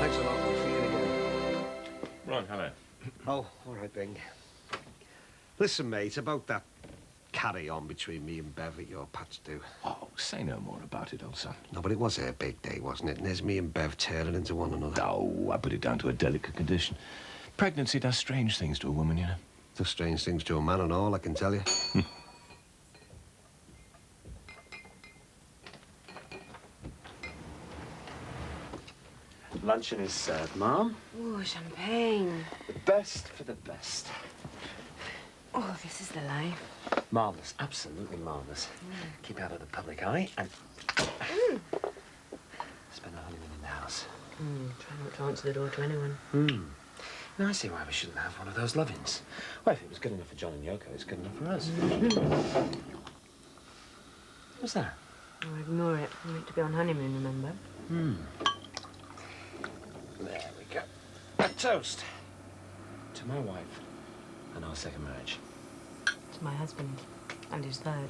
Thanks a lot for seeing again. Ron, hello. Oh, all right, Bing. Listen, mate, about that carry-on between me and Bev at your patch do. Oh, say no more about it, old son. No, but it was her big day, wasn't it? And there's me and Bev tearing into one another. Oh, I put it down to a delicate condition. Pregnancy does strange things to a woman, you know. Does strange things to a man and all, I can tell you. Luncheon is served, Mum. Oh, champagne. The best for the best. Oh, this is the life. Marvellous, absolutely marvellous. Keep out of the public eye and spend our honeymoon in the house. Try not to answer the door to anyone. Now, I see why we shouldn't have one of those love-ins. Well, if it was good enough for John and Yoko, it's good enough for us. What's that? Oh, ignore it. We're meant to be on honeymoon, remember? There we go. A toast to my wife and our second marriage. To my husband. And his third.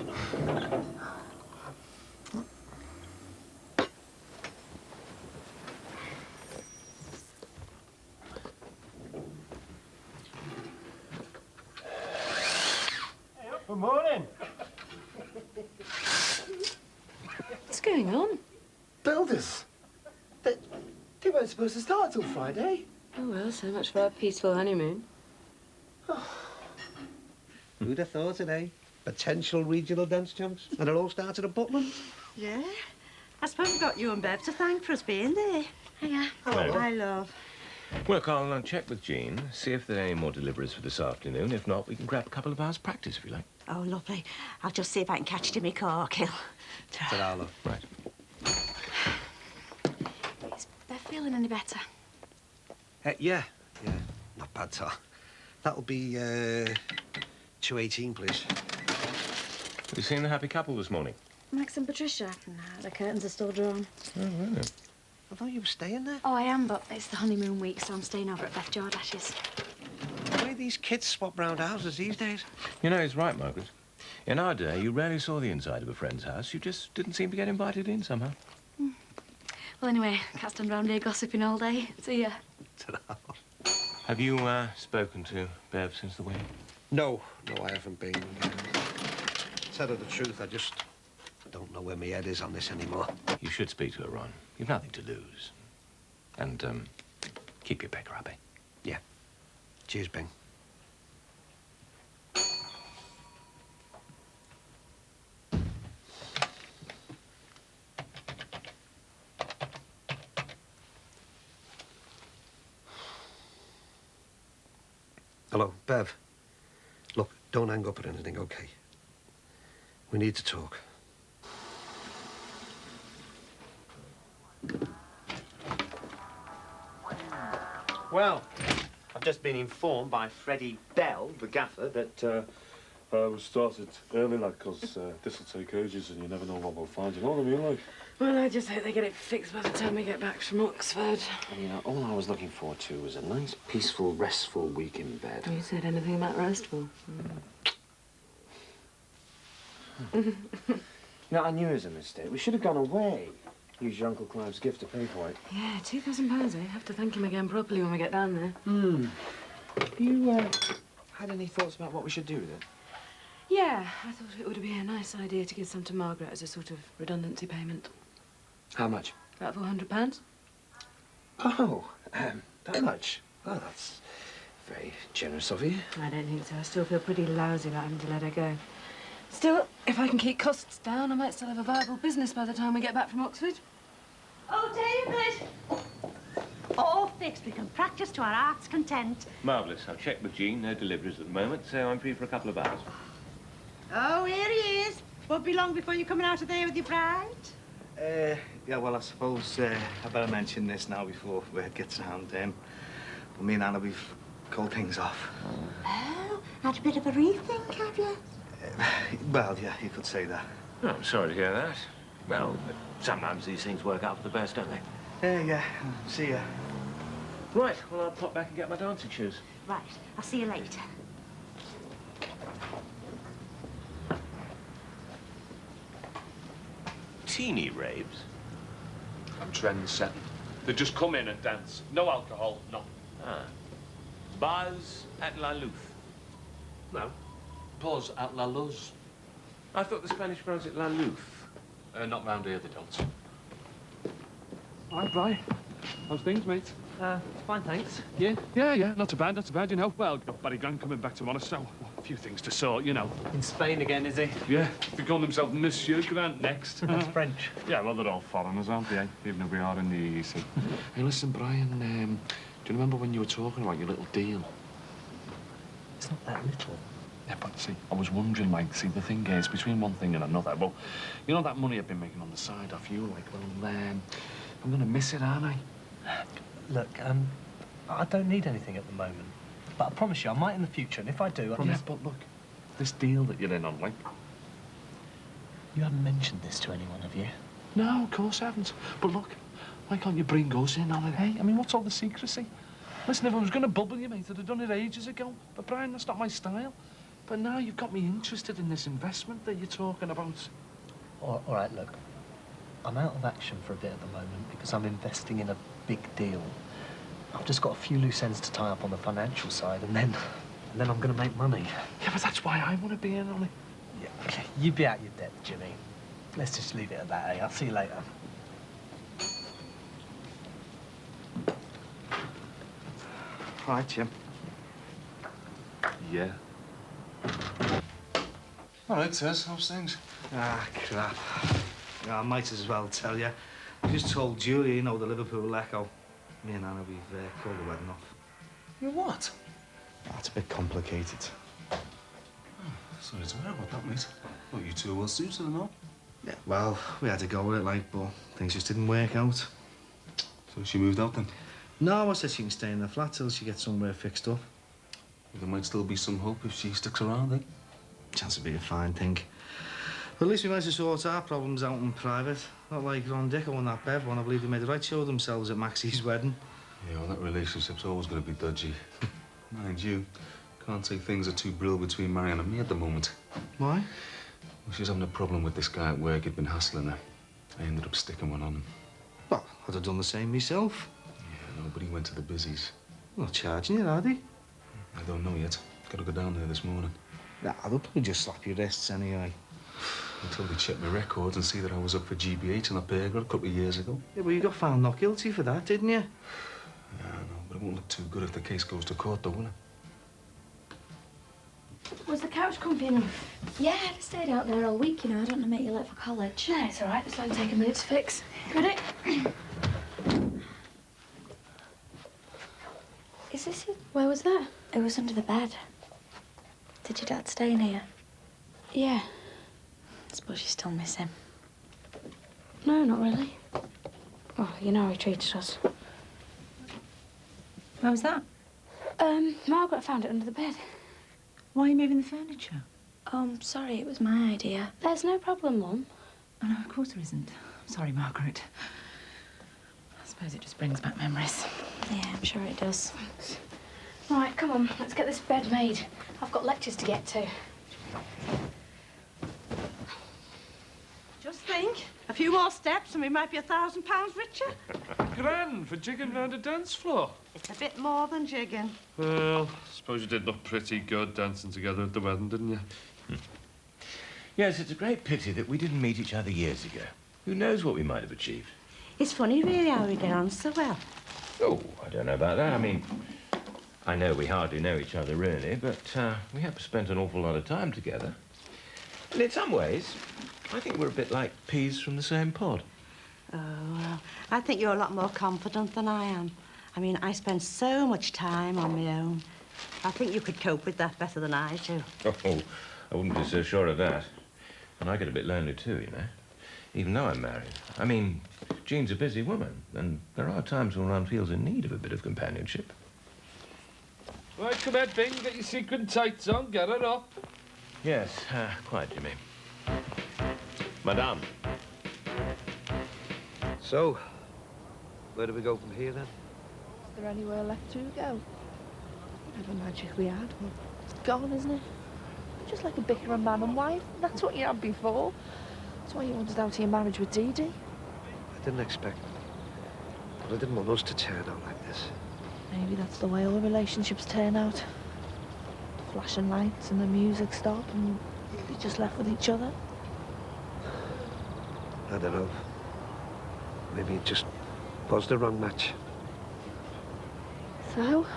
Good morning. What's going on? Builders. They weren't supposed to start till Friday. Oh, well, so much for our peaceful honeymoon. Who'd have thought it, eh? Potential regional dance champs. And it all started at Butland. Yeah. I suppose we've got you and Bev to thank for us being there. Hiya. Hello. Hi, love. Well, I'll check with Jean, see if there are any more deliveries for this afternoon. If not, we can grab a couple of hours practice, if you like. Oh, lovely. I'll just see if I can catch it in my car, Kill. Ta-ra, love. Right. Is Bev feeling any better? Yeah. Not bad, Tar. That'll be, 218, please. Have you seen the happy couple this morning? Max and Patricia? No, the curtains are still drawn. Oh, really? I thought you were staying there. Oh, I am, but it's the honeymoon week, so I'm staying over at Beth Jardash's. The way these kids swap round houses these days. You know, he's right, Margaret. In our day, you rarely saw the inside of a friend's house. You just didn't seem to get invited in somehow. Well, anyway, can't stand round here gossiping all day. See ya. Ta-ra. Have you spoken to Bev since the wedding? No, I haven't been. Tell her the truth, I just don't know where my head is on this anymore. You should speak to her, Ron. You've nothing to lose. And, keep your pecker up, eh? Yeah. Cheers, Bing. Hello, Bev. Look, don't hang up or anything, okay? We need to talk. Well, I've just been informed by Freddie Bell, the gaffer, that we started early, like, because this will take ages and you never know what we'll find. You know what I mean, like? Well, I just hope they get it fixed by the time we get back from Oxford. you know, all I was looking forward to was a nice, peaceful, restful week in bed. You said anything about restful? No, I knew it was a mistake. We should have gone away. Use your Uncle Clive's gift to pay for it. Yeah, £2,000, eh? Have to thank him again properly when we get down there. Have you had any thoughts about what we should do with it? Yeah, I thought it would be a nice idea to give some to Margaret as a sort of redundancy payment. How much? About £400. Oh, that much? Oh, that's very generous of you. I don't think so. I still feel pretty lousy about having to let her go. Still, if I can keep costs down, I might still have a viable business by the time we get back from Oxford. Oh, David! All fixed. We can practice to our heart's content. Marvellous. I've checked with Jean. No deliveries at the moment, so I'm free for a couple of hours. Oh, here he is. Won't be long before you're coming out of there with your bride. Yeah, well, I suppose I better mention this now before word gets around. But me and Anna, we've called things off. Oh, had a bit of a rethink, have you? Well, yeah, you could say that. Oh, I'm sorry to hear that. Well, but sometimes these things work out for the best, don't they? Yeah. See ya. Right, well, I'll pop back and get my dancing shoes. Right, I'll see you later. Teeny raves? I'm trend-setting. They just come in and dance. No alcohol, no. Ah. Bars at La Luz. No. Pause at La Luz. I thought the Spanish pronounced it La Luz. Not round here, they don't. All right, Bri. How's things, mate? Fine, thanks. Yeah, not too bad, you know. Well, got Barry Grant coming back tomorrow, so a few things to sort, you know. In Spain again, is he? Yeah, they call themselves Monsieur Grant next. That's French. Yeah, well, they're all foreigners, aren't they, eh? Even if we are in the EEC. Hey, listen, Brian, do you remember when you were talking about your little deal? It's not that little. Yeah, but see, I was wondering, like, see, the thing is, between one thing and another, well, you know that money I've been making on the side off you, like, well, I'm gonna miss it, aren't I? Look, I don't need anything at the moment. But I promise you, I might in the future, and if I do, Yeah, but look, this deal that you're in on, like... You haven't mentioned this to anyone, have you? No, of course I haven't. But look, why can't you bring us in on it, eh? I mean, what's all the secrecy? Listen, if I was gonna bubble you, mate, I'd have done it ages ago. But, Brian, that's not my style. But now you've got me interested in this investment that you're talking about. All right, look. I'm out of action for a bit at the moment because I'm investing in a big deal. I've just got a few loose ends to tie up on the financial side, and then I'm going to make money. Yeah, but that's why I want to be in on it. Yeah, okay. You be out your depth, Jimmy. Let's just leave it at that, eh? I'll see you later. Right, Jim. Yeah. All right, Tess, how's things? Ah, crap. Yeah, I might as well tell you. I just told Julia, you know, the Liverpool Echo. Me and Anna, we've called the wedding off. You what? That's a bit complicated. Sorry to hear about that, mate. Well, you two are well suited and all. Yeah, well, we had to go with it, like, but things just didn't work out. So she moved out then? No, I said she can stay in the flat till she gets somewhere fixed up. There might still be some hope if she sticks around, eh? Chance of being a fine thing. But at least we managed to sort our problems out in private. Not like Ron Dicko and that Bev one. I believe they made the right show of themselves at Maxie's wedding. Yeah, well, that relationship's always going to be dodgy. Mind you, can't say things are too brill between Marianne and me at the moment. Why? Well, she's having a problem with this guy at work who'd been hassling her. I ended up sticking one on him. Well, I'd have done the same myself. Yeah, nobody went to the busies. Not charging you, are they? I don't know yet. Gotta go down there this morning. Nah, they'll probably just slap your wrists anyway. Until they check my records and see that I was up for GBH in a burger a couple of years ago. Yeah, but you got found not guilty for that, didn't you? Yeah, I know, but it won't look too good if the case goes to court, though, will it? Was the couch comfy enough? Yeah, I stayed out there all week, you know. I don't want to make you late for college. No, it's all right. It's only take a minute to fix. Ready? Is this it? Where was that? It was under the bed. Did your dad stay in here? Yeah. I suppose you still miss him. No, not really. Oh, you know how he treated us. Where was that? Margaret found it under the bed. Why are you moving the furniture? Oh, I'm sorry, it was my idea. There's no problem, Mum. Oh, no, of course there isn't. I'm sorry, Margaret. I suppose it just brings back memories. Yeah, I'm sure it does. Right, come on. Let's get this bed made. I've got lectures to get to. Just think, a few more steps and we might be £1,000 richer. Grand for jigging round a dance floor. It's a bit more than jigging. Well, suppose you did look pretty good dancing together at the wedding, didn't you? Yes, it's a great pity that we didn't meet each other years ago. Who knows what we might have achieved? It's funny, really, how we get on so well. Oh, I don't know about that. I mean, I know we hardly know each other, really, but we have spent an awful lot of time together. And in some ways, I think we're a bit like peas from the same pod. Oh, well, I think you're a lot more confident than I am. I mean, I spend so much time on my own. I think you could cope with that better than I do. Oh, I wouldn't be so sure of that. And I get a bit lonely too, you know, even though I'm married. I mean, Jean's a busy woman, and there are times when one feels in need of a bit of companionship. Right, come here, Bing. Get your sequin tights on. Get her up. Yes, quite, Jimmy. Madame. So, where do we go from here, then? Is there anywhere left to go? Whatever magic we had, well, it's gone, isn't it? Just like a bickering man and wife. That's what you had before. That's why you wanted out of your marriage with Dee Dee. I didn't expect it. But I didn't want us to turn out like this. Maybe that's the way all relationships turn out. Flashing lights and the music stop and you're just left with each other. I don't know. Maybe it just was the wrong match. So?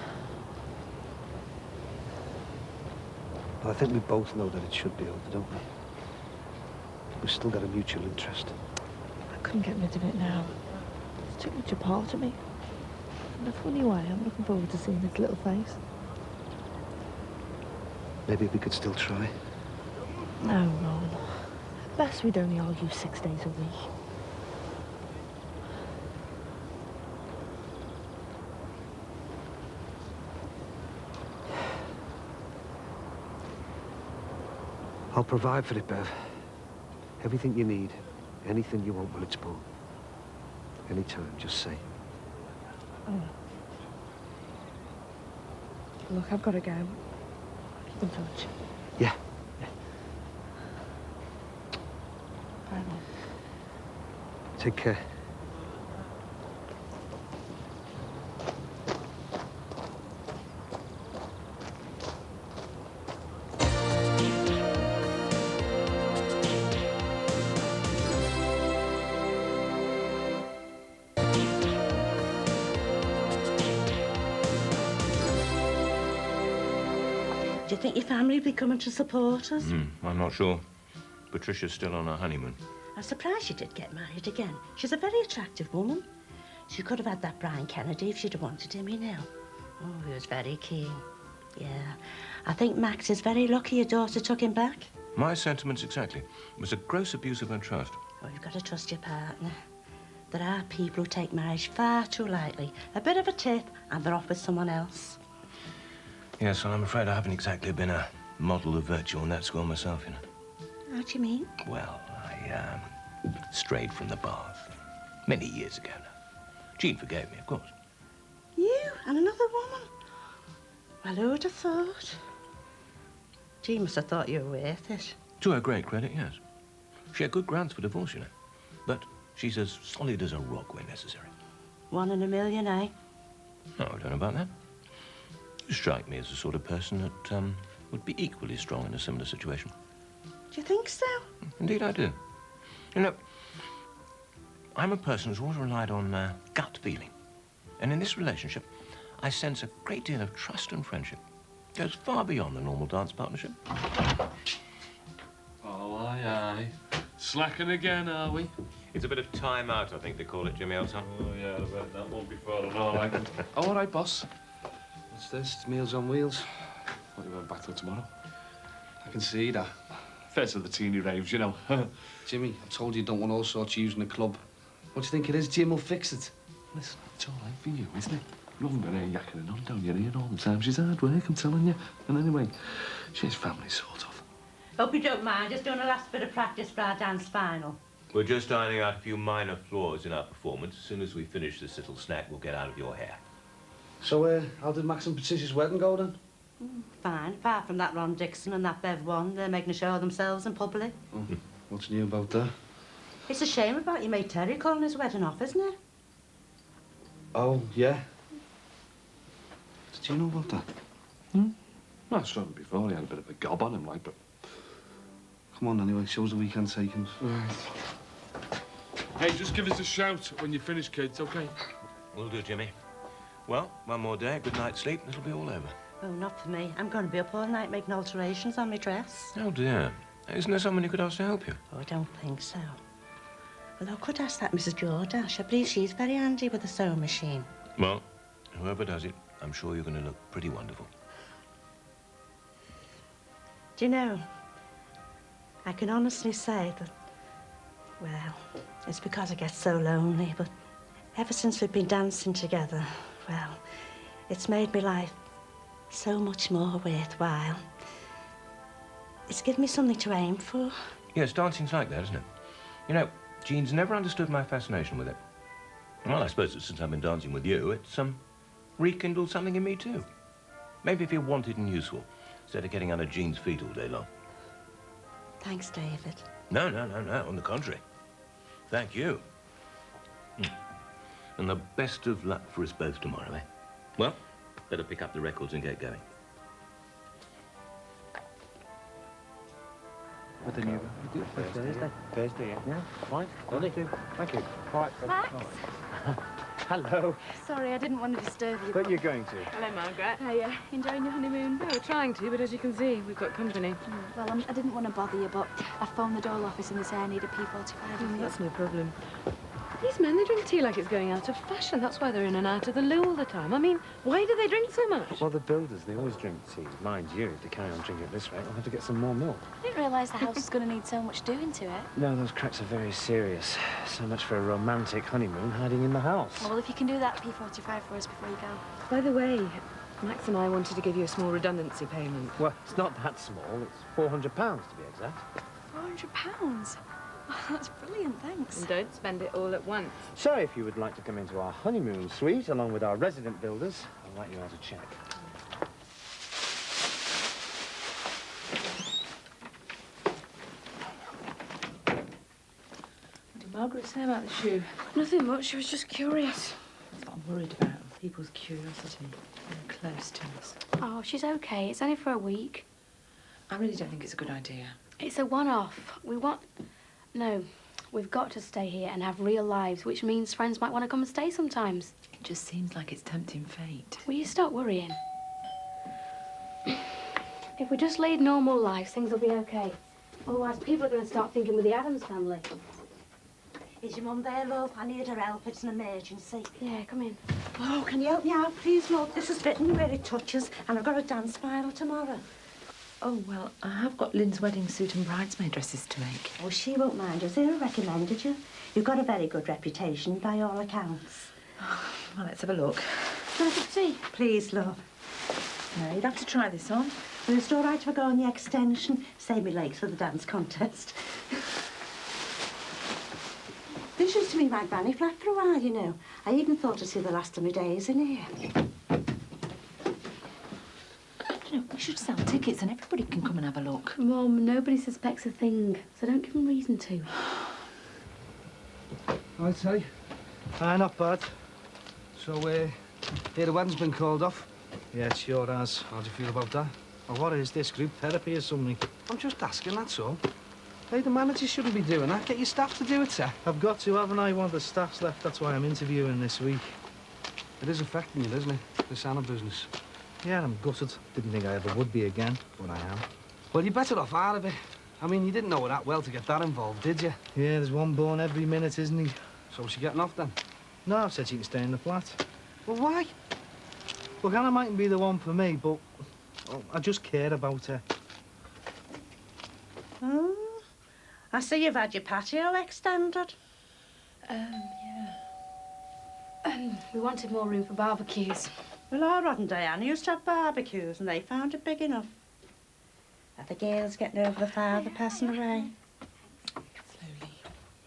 Well, I think we both know that it should be over, don't we? We've still got a mutual interest. I couldn't get rid of it now. It's too much a part of me. In a funny way, I'm looking forward to seeing its little face. Maybe we could still try. No, Ron. Best we'd only argue 6 days a week. I'll provide for it, Bev. Everything you need. Anything you want when it's born. Anytime, just say. Oh. Look, I've got to go. Keep in touch. Yeah. Bye, Mum. Take care. Do you think your family will be coming to support us? I'm not sure. Patricia's still on her honeymoon. I'm surprised she did get married again. She's a very attractive woman. She could have had that Brian Kennedy if she'd have wanted him, you know. Oh, he was very keen. Yeah. I think Max is very lucky your daughter took him back. My sentiments exactly. It was a gross abuse of her trust. Oh, you've got to trust your partner. There are people who take marriage far too lightly. A bit of a tip, and they're off with someone else. Yes, well, I'm afraid I haven't exactly been a model of virtue on that score myself, you know. How do you mean? Well, I strayed from the path many years ago now. Jean forgave me, of course. You and another woman? Well, who would have thought? Jean must have thought you were worth it. To her great credit, yes. She had good grounds for divorce, you know. But she's as solid as a rock when necessary. 1 in a million, eh? No, I don't know about that. You strike me as the sort of person that would be equally strong in a similar situation. Do you think so? Indeed, I do. You know, I'm a person who's always relied on gut feeling. And in this relationship, I sense a great deal of trust and friendship. It goes far beyond the normal dance partnership. Oh, aye. Slacking again, are we? It's a bit of time out, I think they call it, Jimmy, old son. Oh, yeah, I've heard that one before and all. Oh, all right, boss. What's this? It's Meals on Wheels. What, you went back till tomorrow? I can see that. First of the teeny raves, you know. Jimmy, I've told you don't want all sorts using the club. What do you think it is? Jim will fix it. Listen, it's all right for you, isn't it? You haven't been here yakking on down your ear all the time. She's hard work, I'm telling you. And anyway, she's family, sort of. Hope you don't mind. Just doing a last bit of practice for our dance final. We're just ironing out a few minor flaws in our performance. As soon as we finish this little snack, we'll get out of your hair. So, how did Max and Patricia's wedding go then? Fine, apart from that Ron Dixon and that Bev one, they're making a show of themselves in public. Oh, what's new about that? It's a shame about your mate Terry calling his wedding off, isn't it? Oh, yeah. Did you know about that? No, I saw him before. He had a bit of a gob on him, like, but... Come on, anyway. Shows the weekend taken. Right. Hey, just give us a shout when you finish, kids, OK? Will do, Jimmy. Well, one more day, good night's sleep, and it'll be all over. Oh, not for me. I'm going to be up all night making alterations on my dress. Oh, dear. Isn't there someone you could ask to help you? Oh, I don't think so. Well, I could ask that Mrs. Jordash. I believe she's very handy with a sewing machine. Well, whoever does it, I'm sure you're going to look pretty wonderful. Do you know, I can honestly say that Well, it's because I get so lonely, but ever since we've been dancing together, well, it's made my life so much more worthwhile. It's given me something to aim for. Yes, dancing's like that, isn't it? You know, Jean's never understood my fascination with it. Well, I suppose that since I've been dancing with you, it's, rekindled something in me, too. Maybe if you're wanted and useful, instead of getting under Jean's feet all day long. Thanks, David. No, on the contrary. Thank you. And the best of luck for us both tomorrow, eh? Well, better pick up the records and get going. What did you do? Thursday. Thursday, yeah. Yeah, fine. Thank you. Thank you. All right. Max? Hello. Sorry, I didn't want to disturb you. But you're going to. Hello, Margaret. Hiya. Enjoying your honeymoon? No, we're trying to, but as you can see, we've got company. Well, I didn't want to bother you, but I phoned the Dole office and they say I need a P45 of you. That's no problem. These men, they drink tea like it's going out of fashion. That's why they're in and out of the loo all the time. I mean, why do they drink so much? Well, the builders, they always drink tea. Mind you, if they carry on drinking at this rate, I'll have to get some more milk. I didn't realise the house was going to need so much doing to it. No, those cracks are very serious. So much for a romantic honeymoon hiding in the house. Well, if you can do that P45 for us before you go. By the way, Max and I wanted to give you a small redundancy payment. Well, it's not that small. It's £400 to be exact. £400? Oh, that's brilliant, thanks. And don't spend it all at once. So, if you would like to come into our honeymoon suite along with our resident builders, I'll write you out a cheque. What did Margaret say about the shoe? Nothing much. She was just curious. That's what I'm worried about. People's curiosity. They're close to us. Oh, she's okay. It's only for a week. I really don't think it's a good idea. It's a one-off. No, we've got to stay here and have real lives, which means friends might want to come and stay sometimes. It just seems like it's tempting fate. Will you stop worrying? If we just lead normal lives, things will be okay. Otherwise, people are going to start thinking we're the Addams family. Is your mum there, love? I need her help. It's an emergency. Yeah, come in. Oh, can you help me out, please, love? This is fitting me where it touches, and I've got a dance final tomorrow. Oh, well, I have got Lynn's wedding suit and bridesmaid dresses to make. Oh, she won't mind you. Sarah recommended you. You've got a very good reputation, by all accounts. Well, let's have a look. Can I have a tea? Please, love. No, you'd have to try this on. Well, it's all right if I go on the extension. Save me legs for the dance contest. This used to be my granny flat for a while, you know. I even thought I'd see the last of my days in here. You know, we should sell tickets and everybody can come and have a look. Mum, nobody suspects a thing, so don't give them reason to. I'd say. Not bad. So, here the wedding's been called off. Yeah, it sure has. How do you feel about that? Well, what is this, group therapy or something? I'm just asking, that's all. Hey, the manager shouldn't be doing that. Get your staff to do it, sir. I've got to, haven't I? One of the staff's left. That's why I'm interviewing this week. It is affecting you, isn't it? This Anna business. Yeah, I'm gutted. Didn't think I ever would be again, but I am. Well, you're better off out of it. I mean, you didn't know her that well to get that involved, did you? Yeah, there's one born every minute, isn't he? So is she getting off then? No, I've said she can stay in the flat. Well, why? Look, Anna mightn't be the one for me, but I just care about her. Oh, I see you've had your patio extended. Yeah. We wanted more room for barbecues. Well, our Rod and Diana used to have barbecues, and they found it big enough. Are the girls getting over the father passing away? Slowly.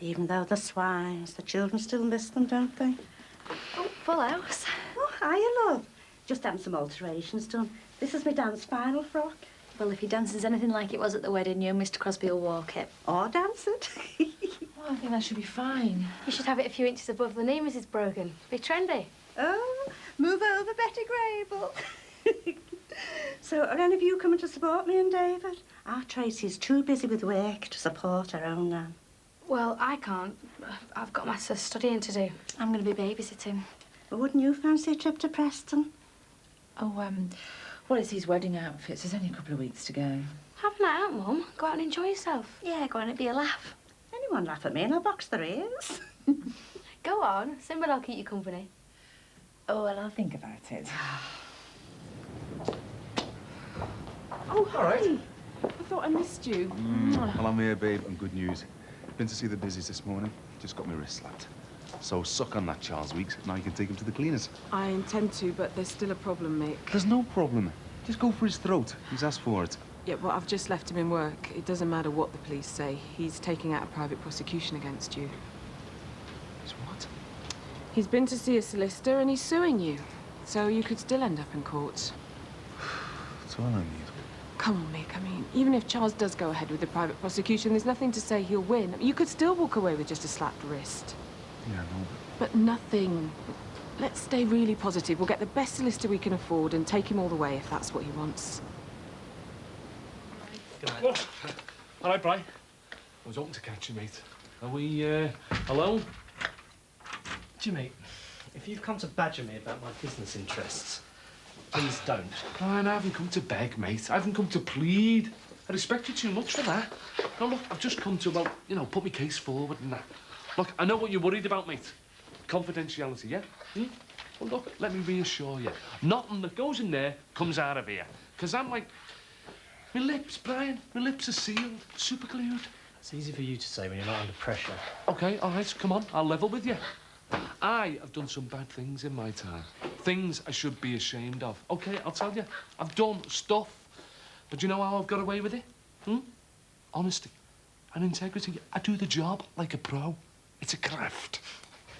Even though the swines, the children still miss them, don't they? Oh, full house. Oh, hiya, love. Just having some alterations done. This is my dance final frock. Well, if your dancing's anything like it was at the wedding, you and Mr. Crosby will walk it. Or dance it. Oh, I think that should be fine. You should have it a few inches above the knee, Mrs. Brogan. Be trendy. Oh, move over, Betty Grable. So, are any of you coming to support me and David? Our Tracy's too busy with work to support her own nan. Well, I can't. I've got my studying to do. I'm going to be babysitting. But wouldn't you fancy a trip to Preston? Oh, what is these wedding outfits? There's only a couple of weeks to go. Have a night out, Mum. Go out and enjoy yourself. Yeah, go on, it'd be a laugh. Anyone laugh at me and I'll box their ears. Go on. Simba, I'll keep you company. Oh, well, I'll think about it. Oh, hi. I thought I missed you. Well, I'm here, babe, and good news. Been to see the busies this morning. Just got my wrist slapped. So suck on that, Charles Weeks. Now you can take him to the cleaners. I intend to, but there's still a problem, Mick. There's no problem. Just go for his throat. He's asked for it. Yeah, well, I've just left him in work. It doesn't matter what the police say. He's taking out a private prosecution against you. He's what? He's been to see a solicitor and he's suing you. So you could still end up in court. That's all I need. Come on, Mick. I mean, even if Charles does go ahead with the private prosecution, there's nothing to say he'll win. You could still walk away with just a slapped wrist. Yeah, no. But nothing. Let's stay really positive. We'll get the best solicitor we can afford and take him all the way if that's what he wants. Good night. Oh. All right, Bri. I was hoping to catch you, mate. Are we, alone? Jimmy, if you've come to badger me about my business interests, please don't. Brian, I haven't come to beg, mate. I haven't come to plead. I respect you too much for that. No, look, I've just come to, well, you know, put my case forward and that. Look, I know what you're worried about, mate. Confidentiality, yeah? Well, look, let me reassure you. Nothing that goes in there comes out of here. Because I'm like... My lips, Brian, my lips are sealed, super glued. It's easy for you to say when you're not under pressure. OK, all right, come on, I'll level with you. I have done some bad things in my time. Things I should be ashamed of. OK, I'll tell you, I've done stuff. But you know how I've got away with it? Honesty and integrity. I do the job like a pro. It's a craft.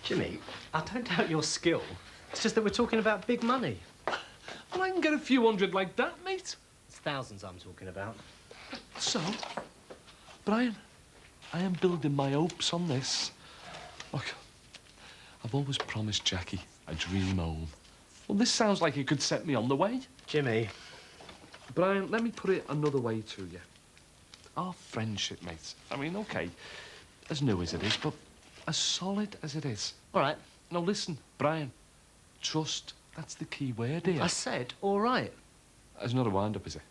Jimmy, I don't doubt your skill. It's just that we're talking about big money. Well, I can get a few hundred like that, mate. It's thousands I'm talking about. So, Brian, I am building my hopes on this. Look, I've always promised Jackie a dream home. Well, this sounds like it could set me on the way. Jimmy. Brian, let me put it another way to you. Our friendship, mate. I mean, OK, as new as it is, but as solid as it is. All right. Now, listen, Brian, trust, that's the key word here. I said, all right. It's not a wind-up, is it?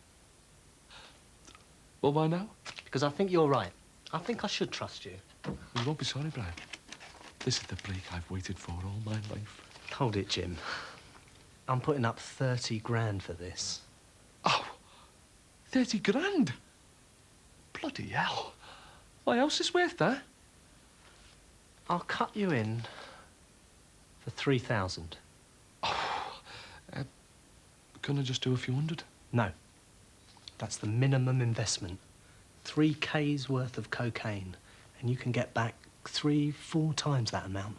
Well, why now? Because I think you're right. I think I should trust you. You won't be sorry, Brian. This is the break I've waited for all my life. Hold it, Jim. I'm putting up 30 grand for this. Oh, 30 grand? Bloody hell. My house is worth that. I'll cut you in for 3,000. Couldn't I just do a few hundred? No. That's the minimum investment. 3K's worth of cocaine. And you can get back 3-4 times that amount.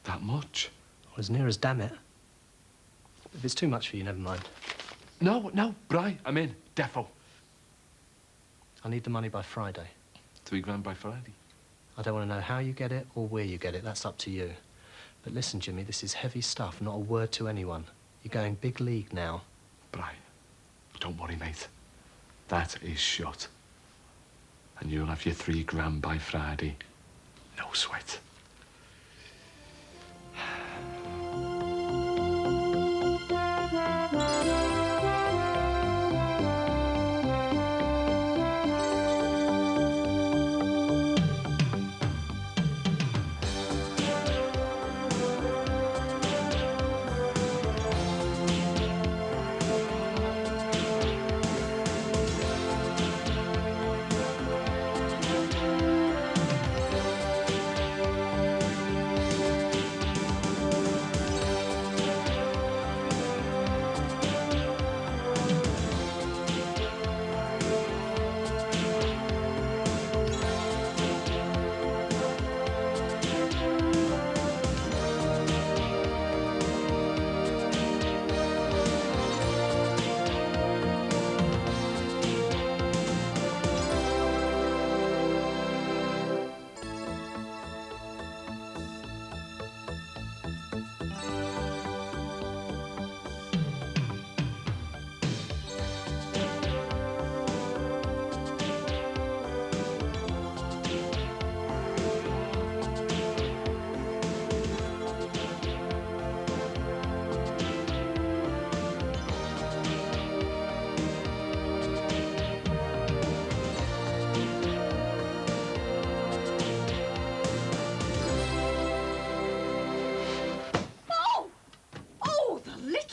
That much? Or as near as damn it. If it's too much for you, never mind. No, Bri, I'm in. Defo. I need the money by Friday. 3 grand by Friday. I don't want to know how you get it or where you get it. That's up to you. But listen, Jimmy, this is heavy stuff. Not a word to anyone. You're going big league now. Bri, don't worry, mate. That is shut. And you'll have your 3 grand by Friday. No sweat.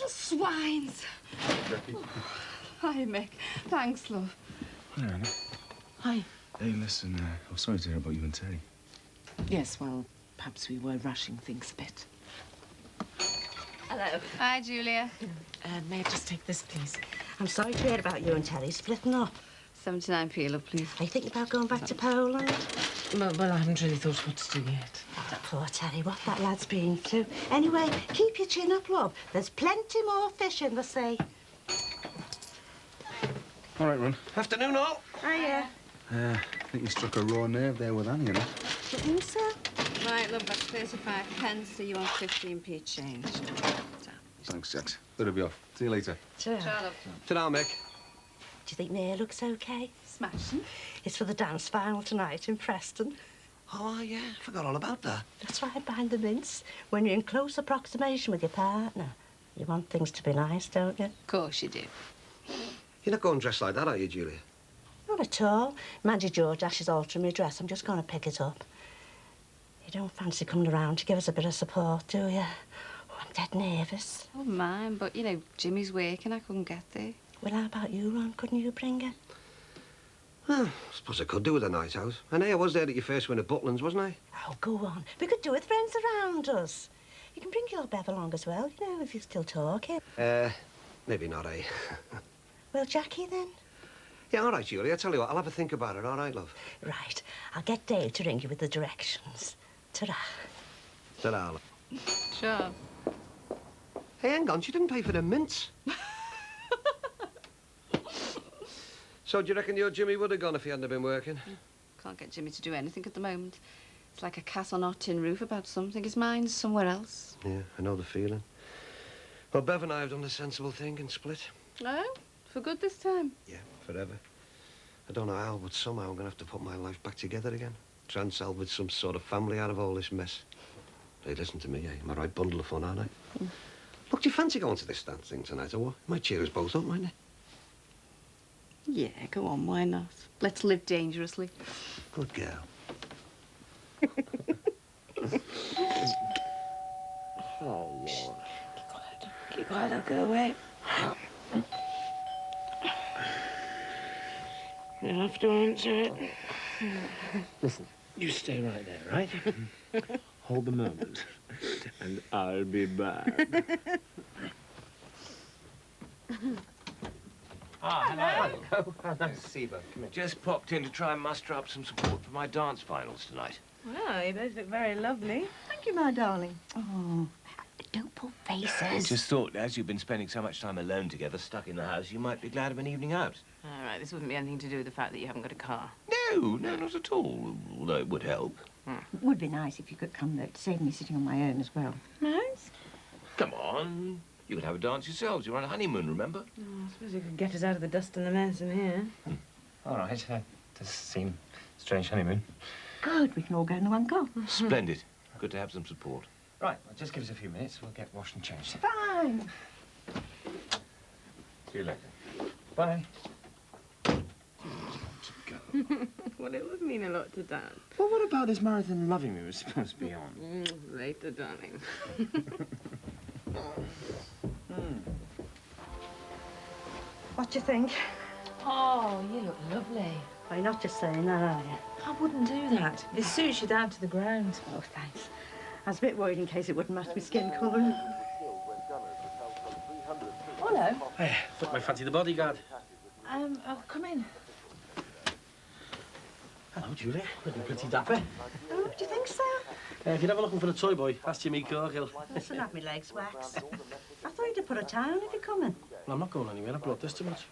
Swines. Jackie. Hi, Mick. Thanks, love. Hi, Anna. Hi. Hey, listen, I'm sorry to hear about you and Terry. Yes, well, perhaps we were rushing things a bit. Hello. Hi, Julia. May I just take this, please? I'm sorry to hear about you and Terry splitting up. 79p, love, please. Are you thinking about going back to Poland? Well, I haven't really thought what to do yet. Oh, poor Terry, what that lad's been through. Anyway, keep your chin up, love. There's plenty more fish in the sea. All right, Ron. Afternoon, all. Hiya. I think you struck a raw nerve there with Annie, you know? Do you think so? Right, love, that's 35 pence, so you want 15p change. Thanks, Jax. Better be off. See you later. Sure. Ta-ra, Mick. Do you think Nia looks okay? Smashing. It's for the dance final tonight in Preston. Oh, yeah. Forgot all about that. That's right, behind the mince. When you're in close approximation with your partner, you want things to be nice, don't you? Of course you do. You're not going dressed like that, are you, Julia? Not at all. Mandy George ashes altering my dress. I'm just going to pick it up. You don't fancy coming around to give us a bit of support, do you? Oh, I'm dead nervous. Oh, mine, but, you know, Jimmy's working. I couldn't get there. Well, how about you, Ron? Couldn't you bring her? Well, I suppose I could do with a night out. And hey, I was there at your first win at Butlins, wasn't I? Oh, go on. We could do with friends around us. You can bring your Bev along as well, you know, if you're still talking. Maybe not, eh? Well, Jackie, then? Yeah, all right, Julia. I tell you what, I'll have a think about it, all right, love? Right. I'll get Dave to ring you with the directions. Ta-ra. Ta-ra, love. Sure. Hey, hang on, she didn't pay for the mints. So, do you reckon your Jimmy would have gone if he hadn't been working? Can't get Jimmy to do anything at the moment. It's like a cat on our tin roof about something. His mind's somewhere else. Yeah, I know the feeling. Well, Bev and I have done the sensible thing and split. No? For good this time? Yeah, forever. I don't know how, but somehow I'm going to have to put my life back together again. Try and salvage some sort of family out of all this mess. Hey, listen to me, eh? I'm a right bundle of fun, aren't I? Look, do you fancy going to this dance thing tonight, or what? It might cheer us both up, mightn't it? Yeah, go on, why not? Let's live dangerously. Good girl. Oh, Lord. Keep quiet, I'll go away. You don't have to answer it. Listen, you stay right there, right? Hold the moment, and I'll be back. Hello. Nice to see you both. Come in. Just popped in to try and muster up some support for my dance finals tonight. Well, you both look very lovely. Thank you, my darling. Oh, don't pull faces. Just thought, as you've been spending so much time alone together, stuck in the house, you might be glad of an evening out. All right, this wouldn't be anything to do with the fact that you haven't got a car. No, not at all. Although it would help. It would be nice if you could come, though, to save me sitting on my own as well. Nice? Come on. You could have a dance yourselves. You're on a honeymoon, remember? Oh, I suppose you could get us out of the dust and the mess in here. All right. Does seem strange honeymoon. Good, we can all go in the one car. Splendid. Good to have some support. Right, well, just give us a few minutes. We'll get washed and changed. Fine. See you later. Bye. Well, it would mean a lot to Dad. Well, what about this marathon loving me was supposed to be on? Later, darling. What do you think? Oh, you look lovely. Oh, you're not just saying that, are you? I wouldn't do that. It suits you down to the ground. Oh, thanks. I was a bit worried in case it wouldn't match my skin colour. Hello. Hey, thought I fancy the bodyguard. Oh, come in. Hello, Julia. Looking pretty dapper. Oh, do you think so? If you're ever looking for a toy boy, ask Jimmy Corkill. Listen, have my legs waxed. I thought you'd have put a tie on if you're coming. Well, I'm not going anywhere. I brought this too much.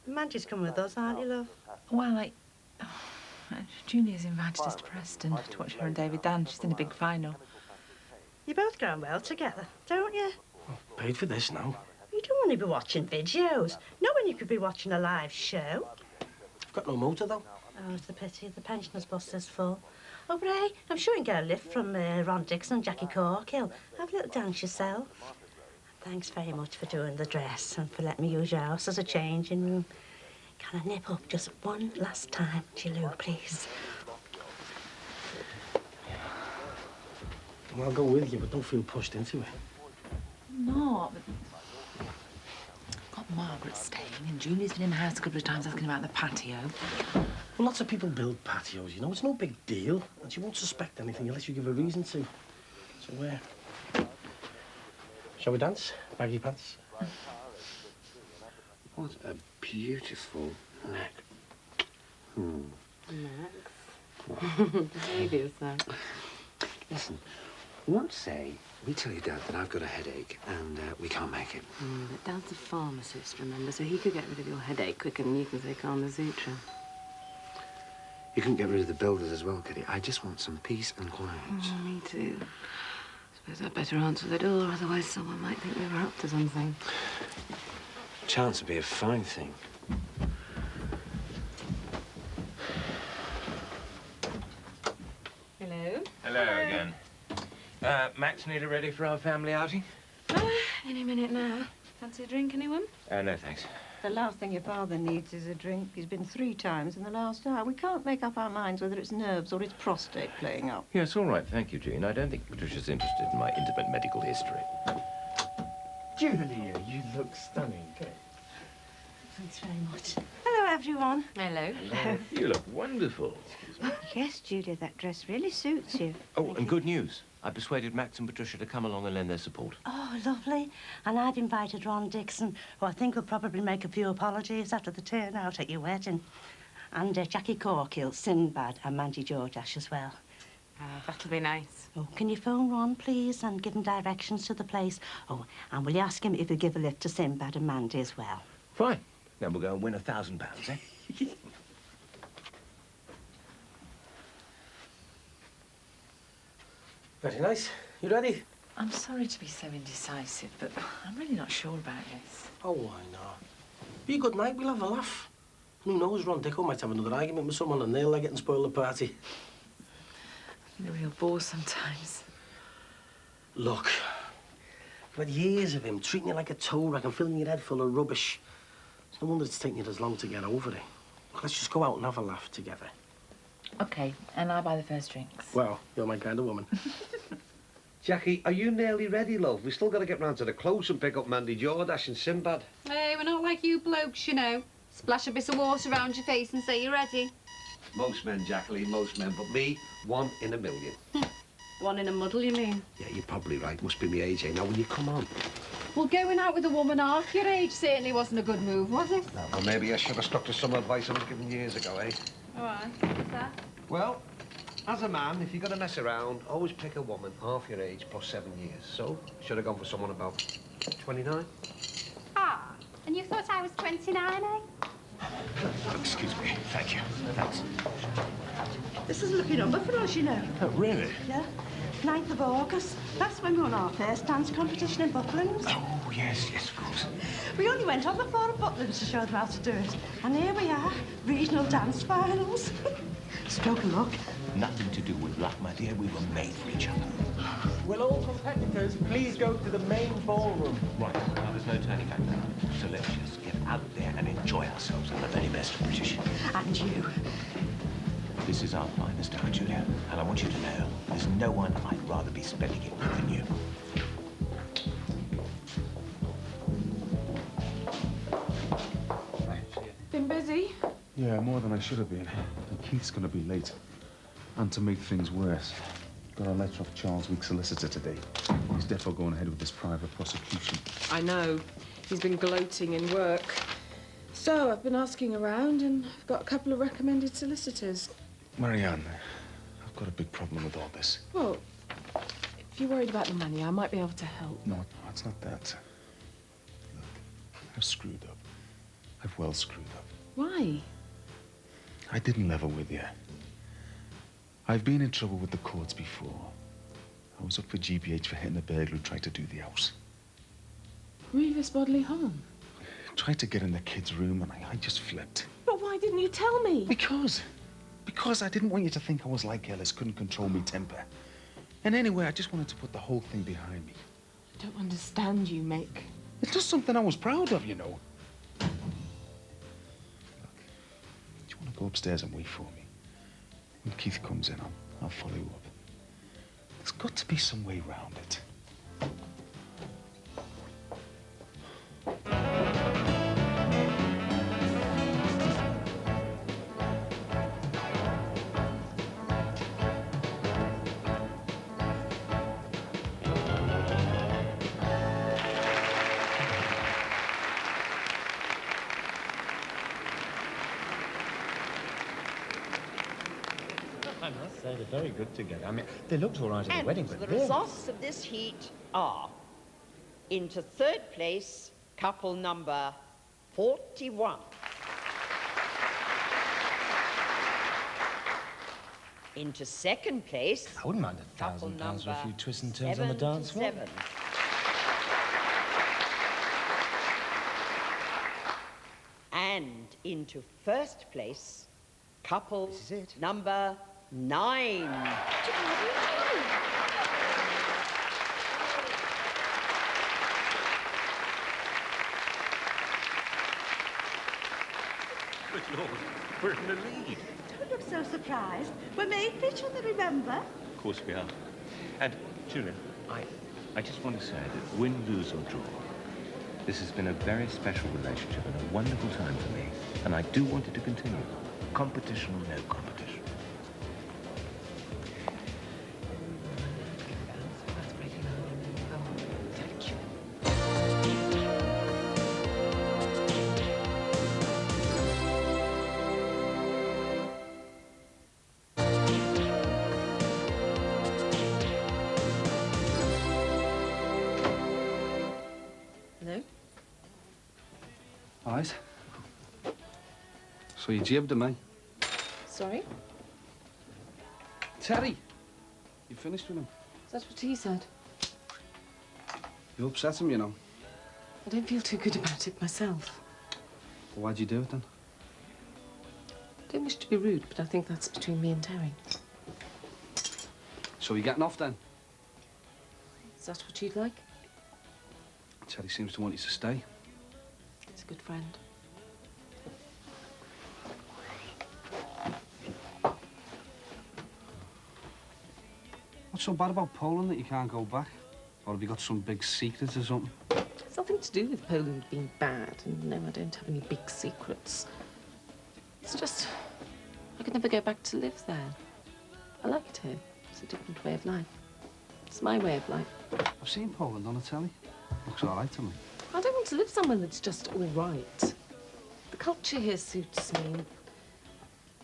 Mandy's coming with us, aren't you, love? Well, Julia's invited us to Preston to watch her and David dance. She's in a big final. You both go on well together, don't you? Paid for this now. You don't want to be watching videos. Not when you could be watching a live show. I've got no motor, though. Oh, it's a pity. The pensioners' bus is full. Oh, but hey, I'm sure you can get a lift from Ron Dixon and Jackie Corkill. Have a little dance yourself. Thanks very much for doing the dress and for letting me use your house as a changing room. Can I nip up just one last time, Gilou, please? Well, I'll go with you, but don't feel pushed into it. No, but... Got Margaret staying, and Julie's been in the house a couple of times asking about the patio. Well, lots of people build patios, you know. It's no big deal. And she won't suspect anything unless you give her reason to. So, shall we dance? Baggy pants? What a beautiful neck. Max. Behave yourself. Listen, won't say we tell your dad that I've got a headache and we can't make it. But Dad's a pharmacist, remember, so he could get rid of your headache quicker than you can say Kama Sutra. You couldn't get rid of the builders as well, could you? I just want some peace and quiet. Me too. Suppose I'd better answer the door, otherwise someone might think we were up to something. Chance would be a fine thing. Hello? Hello again. Max nearly ready for our family outing? Any minute now. Fancy a drink, anyone? No, thanks. The last thing your father needs is a drink. He's been 3 times in the last hour. We can't make up our minds whether it's nerves or it's prostate playing up. Yes, all right, thank you, Jean. I don't think Patricia's interested in my intimate medical history. Julia, you look stunning. Thanks very much. Hello, everyone. Hello. Hello. You look wonderful. Yes, Julia, that dress really suits you. Oh, and good news. I persuaded Max and Patricia to come along and lend their support. Oh, lovely. And I've invited Ron Dixon, who I think will probably make a few apologies after the turnout at your wedding. And Jackie Corkill, Sinbad, and Mandy Jordash as well. That'll be nice. Oh, can you phone Ron, please, and give him directions to the place? Oh, and will you ask him if he'll give a lift to Sinbad and Mandy as well? Fine. Then we'll go and win £1,000, eh? Very nice. You ready? I'm sorry to be so indecisive, but I'm really not sure about this. Oh, why not? Be a good night, we'll have a laugh. Who knows, Ron Dicko might have another argument with someone and they'll leg it and spoil the party. I'm a real bore sometimes. Look, I've had years of him treating you like a tow rack and filling your head full of rubbish. It's no wonder it's taking you this long to get over it. Look, let's just go out and have a laugh together. OK, and I'll buy the first drinks. Well, you're my kind of woman. Jackie, are you nearly ready, love? We still got to get round to the close and pick up Mandy Jordash and Sinbad. Hey, we're not like you blokes, you know. Splash a bit of water around your face and say you're ready. Most men, Jacqueline, most men. But me, 1 in a million. 1 in a muddle, you mean? Yeah, you're probably right. Must be me age, eh? Now, will you come on? Well, going out with a woman half your age certainly wasn't a good move, was it? No, well, maybe I should have stuck to some advice I was given years ago, eh? All right. What's that? Well, as a man, if you're going to mess around, always pick a woman half your age plus 7 years. So, should have gone for someone about 29. Ah, and you thought I was 29, eh? Excuse me. Thank you. Thanks. This is a lucky number for us, you know. Oh, really? Yeah. 9th of August. That's when we won our first dance competition in Bucklands. Oh, yes, of course. We only went on before at Bucklands to show them how to do it. And here we are, regional dance finals. Stroke of luck. Nothing to do with luck, my dear. We were made for each other. Will all competitors please go to the main ballroom? Right. Now, there's no turning back now. So let's just get out there and enjoy ourselves at the very best of British. And you. This is our finest hour, Julia. And I want you to know there's no one I'd rather be spending it with than you. Been busy? Yeah, more than I should have been. And Keith's going to be late. And to make things worse, got a letter off Charles Week's solicitor today. He's definitely going ahead with this private prosecution. I know. He's been gloating in work. So I've been asking around and I've got a couple of recommended solicitors. Marianne, I've got a big problem with all this. Well, if you're worried about the money, I might be able to help. No, it's not that. Look, I've screwed up. I've well screwed up. Why? I didn't level with you. I've been in trouble with the courts before. I was up for GBH for hitting a burglar who tried to do the house. Grievous bodily harm? Tried to get in the kid's room and I just flipped. But why didn't you tell me? Because I didn't want you to think I was like Ellis, couldn't control me temper. And anyway, I just wanted to put the whole thing behind me. I don't understand you, Mick. It's just something I was proud of, you know. Look, do you want to go upstairs and wait for me? When Keith comes in, I'll follow you up. There's got to be some way round it. very good together. I mean, they looked all right at the wedding, but the then... results of this heat are into third place, couple number 41. Into second place, I wouldn't mind £1,000 for a few twists and turns on the dance floor. 7. And into first place, couple number 9. Good Lord, we're in the lead. Don't look so surprised. We're made for each other, remember? Of course we are. And, Julian, I just want to say that win, lose or draw, this has been a very special relationship and a wonderful time for me. And I do want it to continue. Competition or no competition. Hello? All right. So you jibbed at me. Sorry? Terry, you finished with him. That's what he said. You upset him, you know. I don't feel too good about it myself. Well, why'd you do it then? I don't wish to be rude, but I think that's between me and Terry. So you're getting off then? Is that what you'd like? Terry seems to want you to stay. He's a good friend. What's so bad about Poland that you can't go back? Or have you got some big secret or something? It's nothing to do with Poland being bad, and no, I don't have any big secrets. It's just, I could never go back to live there. I like it here. It's a different way of life. It's my way of life. I've seen Poland on the telly. Looks all right to me. I don't want to live somewhere that's just all right. The culture here suits me.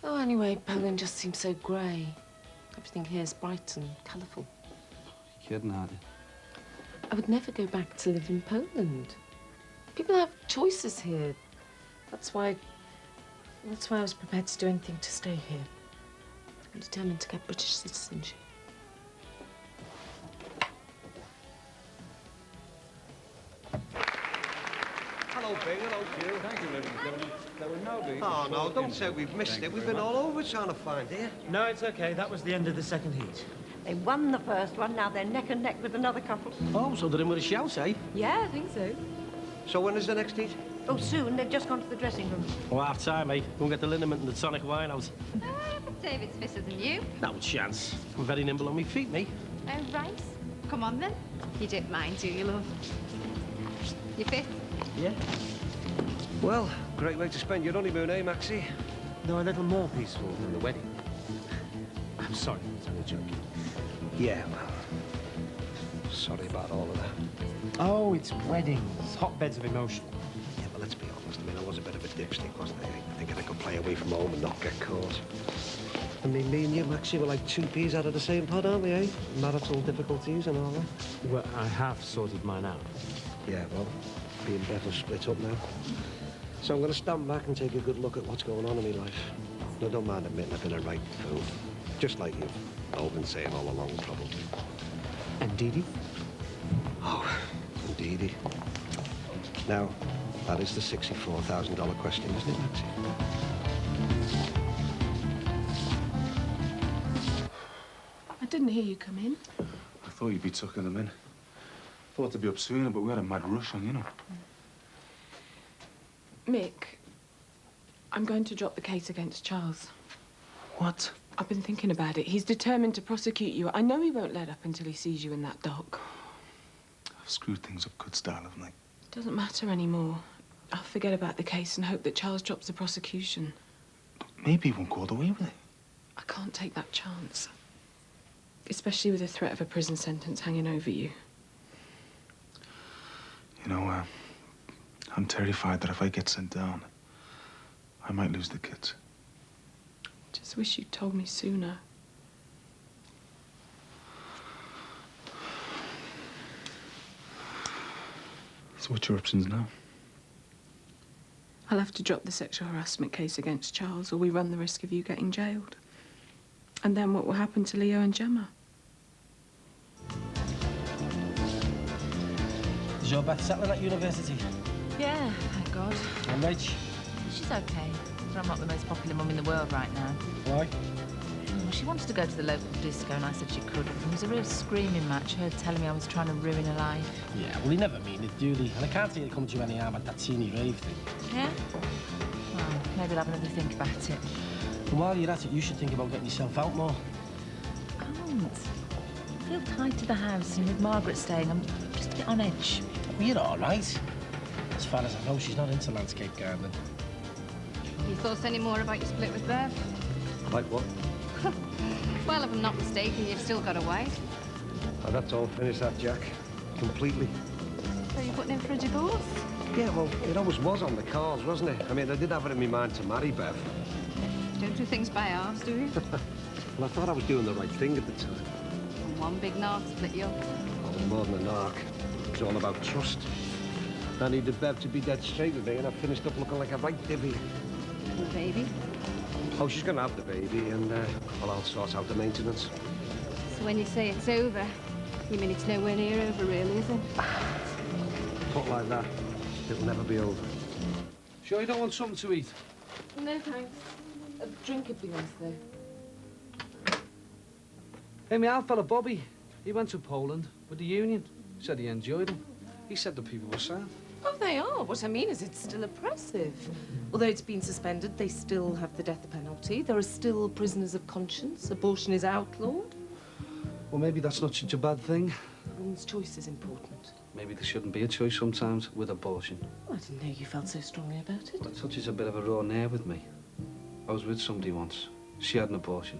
Oh, anyway, Poland just seems so grey. Everything here is bright and colourful. You're kidding, aren't you? I would never go back to live in Poland. People have choices here. That's why I was prepared to do anything to stay here. I'm determined to get British citizenship. Hello, Bing. Hello, Q. Thank you, ladies and gentlemen. There were no leads. Oh, no, don't say we've missed it. We've been all over trying to find you. No, it's okay. That was the end of the second heat. They won the first one, now they're neck and neck with another couple. Oh, so they're in with a shout, eh? Yeah, I think so. So when is the next heat? Oh, soon. They've just gone to the dressing room. Oh, half time, eh? Go and get the liniment and the tonic wine out. David's fitter than you. No chance. I'm very nimble on my feet, me. Oh, right. Come on, then. You don't mind, do you, love? You fit? Yeah. Well, great way to spend your honeymoon, eh, Maxie? No, a little more peaceful than the wedding. I'm sorry, I'm only joking. Yeah, well, sorry about all of that. Oh, it's weddings, hotbeds of emotion. Yeah, but let's be honest. I mean, I was a bit of a dipstick, wasn't I? Thinking I could play away from home and not get caught. I mean, me and you, Maxie, were like two peas out of the same pod, aren't we, eh? Marital difficulties and all that. Well, I have sorted mine out. Yeah, well, me and Beth are split up now. So I'm going to stand back and take a good look at what's going on in my life. No, don't mind admitting I've been a right fool. Just like you've all been saying all along, probably. And Dee Dee? Oh, indeedy. Now, that is the $64,000 question, isn't it, Maxie? I didn't hear you come in. I thought you'd be tucking them in. Thought to be up sooner, but we had a mad rush on, you know. Mick, I'm going to drop the case against Charles. What? I've been thinking about it. He's determined to prosecute you. I know he won't let up until he sees you in that dock. I've screwed things up good style, haven't I? It doesn't matter anymore. I'll forget about the case and hope that Charles drops the prosecution. Maybe he won't go all the way with it. I can't take that chance. Especially with the threat of a prison sentence hanging over you. You know, I'm terrified that if I get sent down, I might lose the kids. Just wish you'd told me sooner. So what's your options now? I'll have to drop the sexual harassment case against Charles, or we run the risk of you getting jailed. And then what will happen to Leo and Gemma? Is your Beth settling at university? Yeah, thank God. And Rach? She's okay, but I'm not the most popular mum in the world right now. Why? She wanted to go to the local disco and I said she couldn't. It was a real screaming match, her telling me I was trying to ruin her life. Yeah, well, they never mean it, do they? And I can't see it come to you any harm at that teeny rave thing. Yeah? Well, maybe I'll have another think about it. And while you're at it, you should think about getting yourself out more. I can't. I feel tied to the house, and with Margaret staying, I'm just a bit on edge. Well, you're all right. As far as I know, she's not into landscape gardening. You thought any more about your split with Bev? Like what? Well, if I'm not mistaken, you've still got a wife. Oh, that's all finished, that, Jack. Completely. So you're putting in for a divorce? Yeah, well, it always was on the cards, wasn't it? I mean, I did have it in my mind to marry Bev. Don't do things by halves, do you? Well, I thought I was doing the right thing at the time. And one big narc split you up. Oh, more than a narc. It's all about trust. I needed Bev to be dead straight with me, and I finished up looking like a right divvy. And the baby? Oh, she's gonna have the baby, and well, I'll sort out the maintenance. So when you say it's over, you mean it's nowhere near over, really, is it? Put like that, it'll never be over. Sure you don't want something to eat? No, thanks. A drink would be nice, though. Hey, my old fella Bobby, he went to Poland with the union. Said he enjoyed it. He said the people were sad. Oh, they are. What I mean is it's still oppressive. Although it's been suspended, they still have the death penalty. There are still prisoners of conscience. Abortion is outlawed. Well, maybe that's not such a bad thing. Women's choice is important. Maybe there shouldn't be a choice sometimes with abortion. Oh, I didn't know you felt so strongly about it. That touches a bit of a raw nerve with me. I was with somebody once. She had an abortion.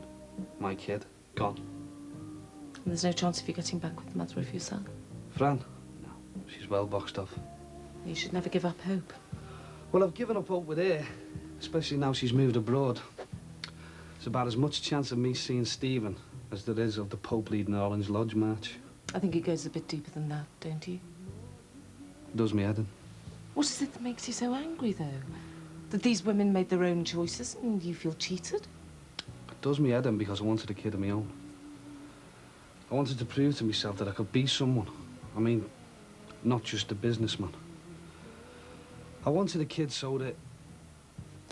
My kid, gone. And there's no chance of you getting back with the mother of your son? Fran? No, she's well boxed off. You should never give up hope. Well, I've given up hope with her, especially now she's moved abroad. There's about as much chance of me seeing Stephen as there is of the Pope leading an Orange Lodge march. I think it goes a bit deeper than that, don't you? Does me head in. What is it that makes you so angry, though? That these women made their own choices and you feel cheated? It does me head in because I wanted a kid of my own. I wanted to prove to myself that I could be someone. I mean, not just a businessman. I wanted a kid so that,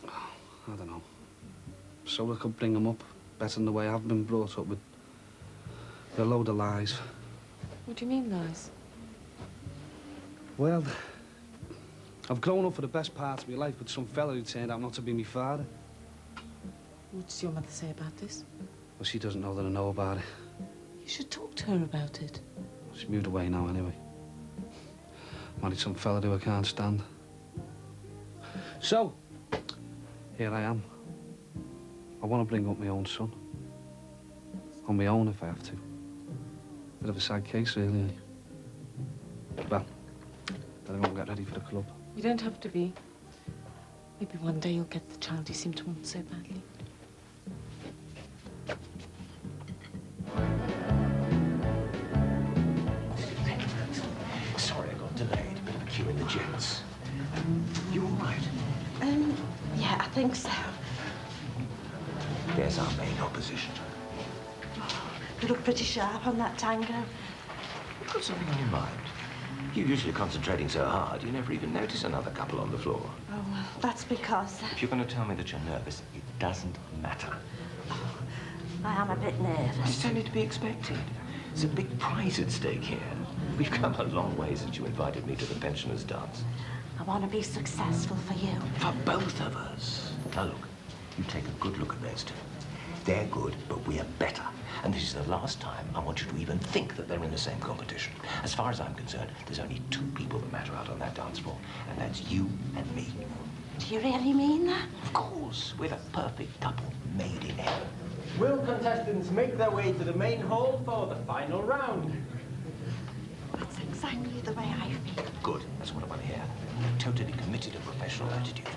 I don't know, so I could bring him up better than the way I've been brought up with a load of lies. What do you mean, lies? Well, I've grown up for the best part of my life with some fella who turned out not to be my father. What does your mother say about this? Well, she doesn't know that I know about it. You should talk to her about it. She's moved away now anyway. Married some fella who I can't stand. So, here I am. I want to bring up my own son. On my own if I have to. Bit of a sad case, really. Well, better go and get ready for the club. You don't have to be. Maybe one day you'll get the child you seem to want so badly. Sorry I got delayed. Bit of a queue in the gents. You all right? Yeah, I think so. There's our main opposition. You look pretty sharp on that tango. You've got something on your mind. You're usually concentrating so hard, you never even notice another couple on the floor. Oh, well, that's because If you're going to tell me that you're nervous, it doesn't matter. I am a bit nervous. It's only to be expected. There's a big prize at stake here. We've come a long way since you invited me to the pensioners' dance. I want to be successful for you. For both of us. Now look, you take a good look at those two. They're good, but we're better. And this is the last time I want you to even think that they're in the same competition. As far as I'm concerned, there's only two people that matter out on that dance floor, and that's you and me. Do you really mean that? Of course, we're the perfect couple made in heaven. Will contestants make their way to the main hall for the final round? That's exactly the way I feel. Good, that's what I want to hear. A totally committed and professional attitude.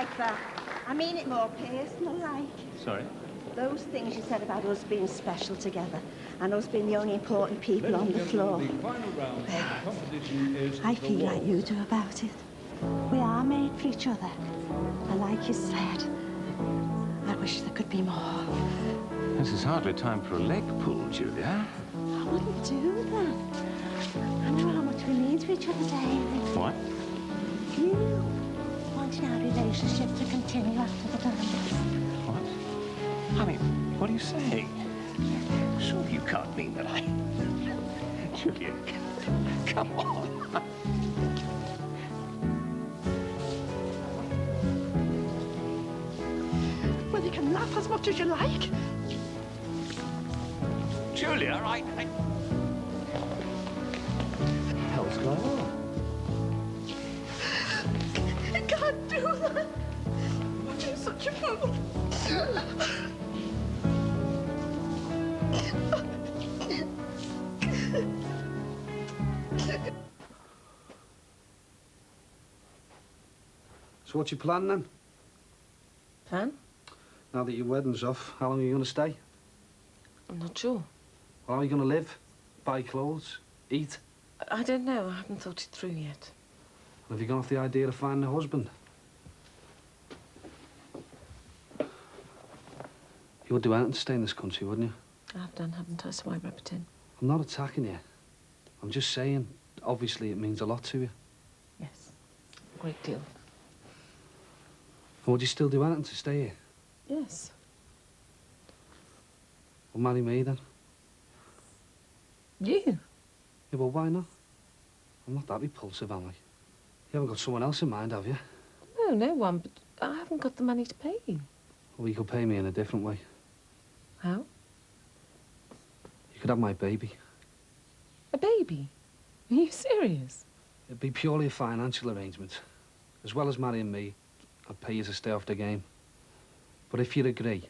like that. I mean it more personal, like. Sorry? Those things you said about us being special together and us being the only important people on the floor. I feel like you do about it. We are made for each other. And like you said, I wish there could be more. This is hardly time for a leg pull, Julia. I wouldn't do that. I know how much we mean to each other, David. What? You wanting our relationship to continue after the dance. What? I mean, what are you saying? Surely you can't mean that I... Julia, come on. Well, you can laugh as much as you like. Julia, What the hell's going on? You can't do that. You're such a fool. So what's your plan then? Plan? Now that your wedding's off, how long are you going to stay? I'm not sure. How are you going to live? Buy clothes? Eat? I don't know. I haven't thought it through yet. Have you gone off the idea of finding a husband? You would do anything to stay in this country, wouldn't you? I've done, haven't I? So I rub it in. I'm not attacking you. I'm just saying, obviously it means a lot to you. Yes. A great deal. And would you still do anything to stay here? Yes. Well, marry me then. You? Yeah, well, why not? I'm not that repulsive, am I? You haven't got someone else in mind, have you? No, no one, but I haven't got the money to pay you. Well, you could pay me in a different way. How? You could have my baby. A baby? Are you serious? It'd be purely a financial arrangement. As well as marrying me, I'd pay you to stay off the game. But if you agree,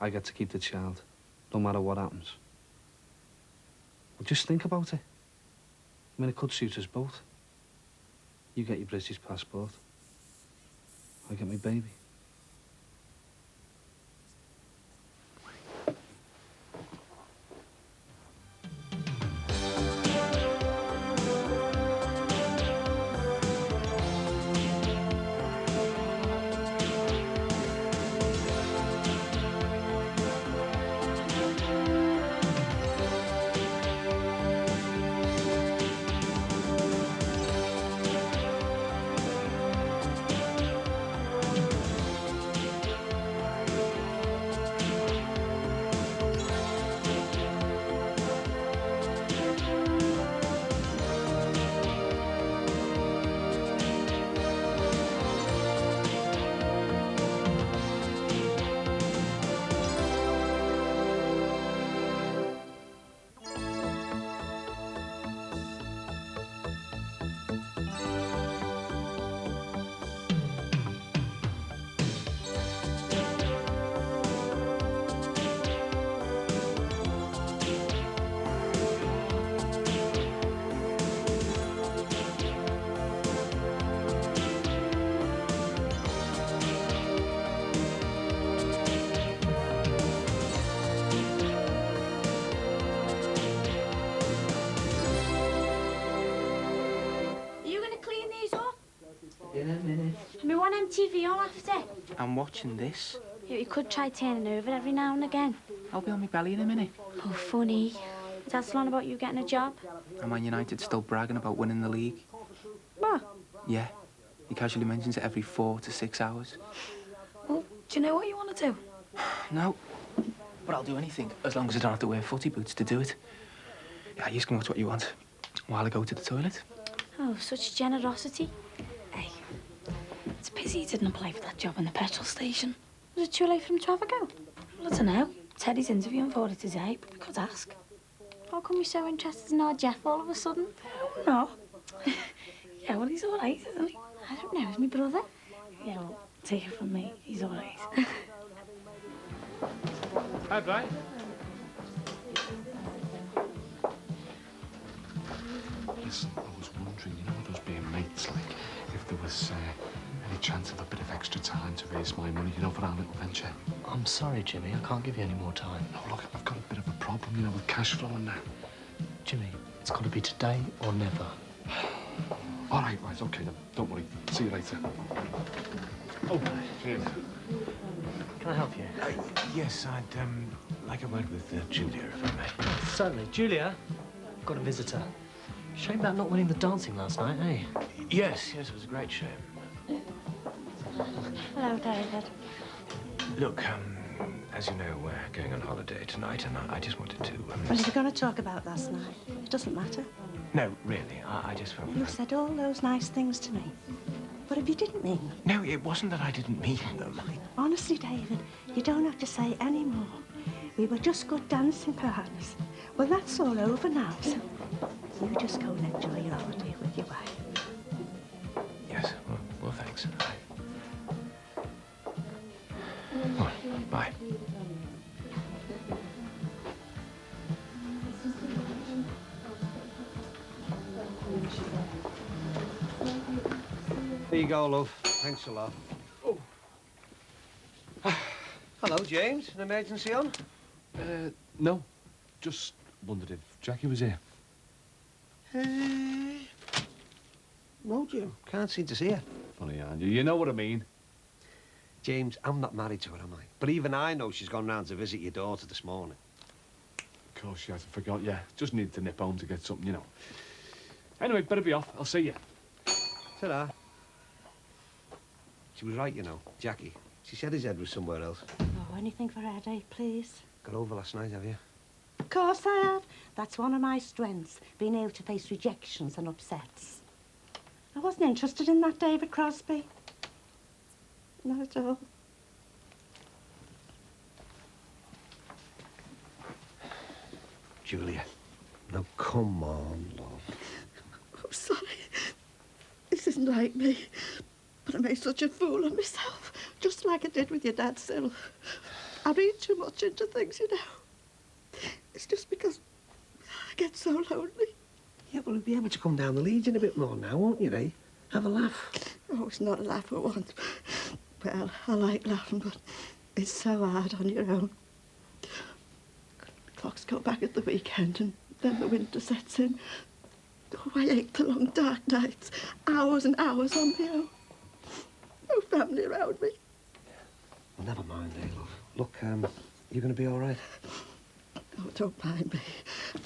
I get to keep the child, no matter what happens. Well, just think about it. I mean, it could suit us both. You get your British passport. I get my baby. TV on after. I'm watching this. You could try turning over every now and again. I'll be on my belly in a minute. Oh, funny. Dad's still on about you getting a job. And Man United still bragging about winning the league. What? Yeah. He casually mentions it every 4 to 6 hours. Well, do you know what you want to do? No. But I'll do anything, as long as I don't have to wear footy boots to do it. Yeah, you can watch what you want while I go to the toilet. Oh, such generosity. Hey, it's a pity he didn't apply for that job in the petrol station. Was it too late for him to have a go? Well, I don't know. Teddy's interviewing for it today, but we could ask. How come you're so interested in our Jeff all of a sudden? No. Yeah, well, he's all right, isn't he? I don't know, he's my brother. Yeah, well, take it from me, he's all right. Hi, Brian. Listen, I was wondering, you know, with us being mates, like, if there was any chance of a bit of extra time to raise my money, you know, for our little venture? I'm sorry, Jimmy. I can't give you any more time. No, look, I've got a bit of a problem, you know, with cash flow and that. Jimmy, it's got to be today or never. All right, okay then. Don't worry. See you later. Oh, cheers. Can I help you? Yes, I'd like a word with Julia, if I may. Certainly. Julia, got a visitor. Shame about not winning the dancing last night, eh? Yes, it was a great shame. Hello, David. Look, as you know, we're going on holiday tonight, and I just wanted to... Well, if you're going to talk about last night, it doesn't matter. No, really, I just felt... You said all those nice things to me. But if you didn't mean them... No, it wasn't that I didn't mean them. Honestly, David, you don't have to say any more. We were just good dancing partners. Well, that's all over now, so you just go and enjoy your holiday with your wife. Yes, well thanks. Well, bye. There you go, love. Thanks a lot. Oh. Hello, James. An emergency on? No. Just wondered if Jackie was here. No, Jim. Can't seem to see her. Funny, aren't you? You know what I mean. James, I'm not married to her, am I? But even I know she's gone round to visit your daughter this morning. Of course, she hasn't forgot, yeah. Just needed to nip home to get something, you know. Anyway, better be off. I'll see you. Ta-da. She was right, you know, Jackie. She said his head was somewhere else. Oh, anything for a headache, please. Got over last night, have you? Of course I have. That's one of my strengths, being able to face rejections and upsets. I wasn't interested in that David Crosby. Not at all. Julia, now come on, love. I'm sorry. This isn't like me. But I made such a fool of myself, just like I did with your dad, Cyril. I read too much into things, you know. It's just because I get so lonely. Yeah, well, you'll be able to come down the Legion a bit more now, won't you, eh? Have a laugh. Oh, it's not a laugh at once. Well, I like laughing, but it's so hard on your own. The clocks go back at the weekend, and then the winter sets in. Oh, I hate the long, dark nights, hours and hours on my own. No family around me. Well, never mind, eh, love. Look, you're going to be all right? Oh, don't mind me.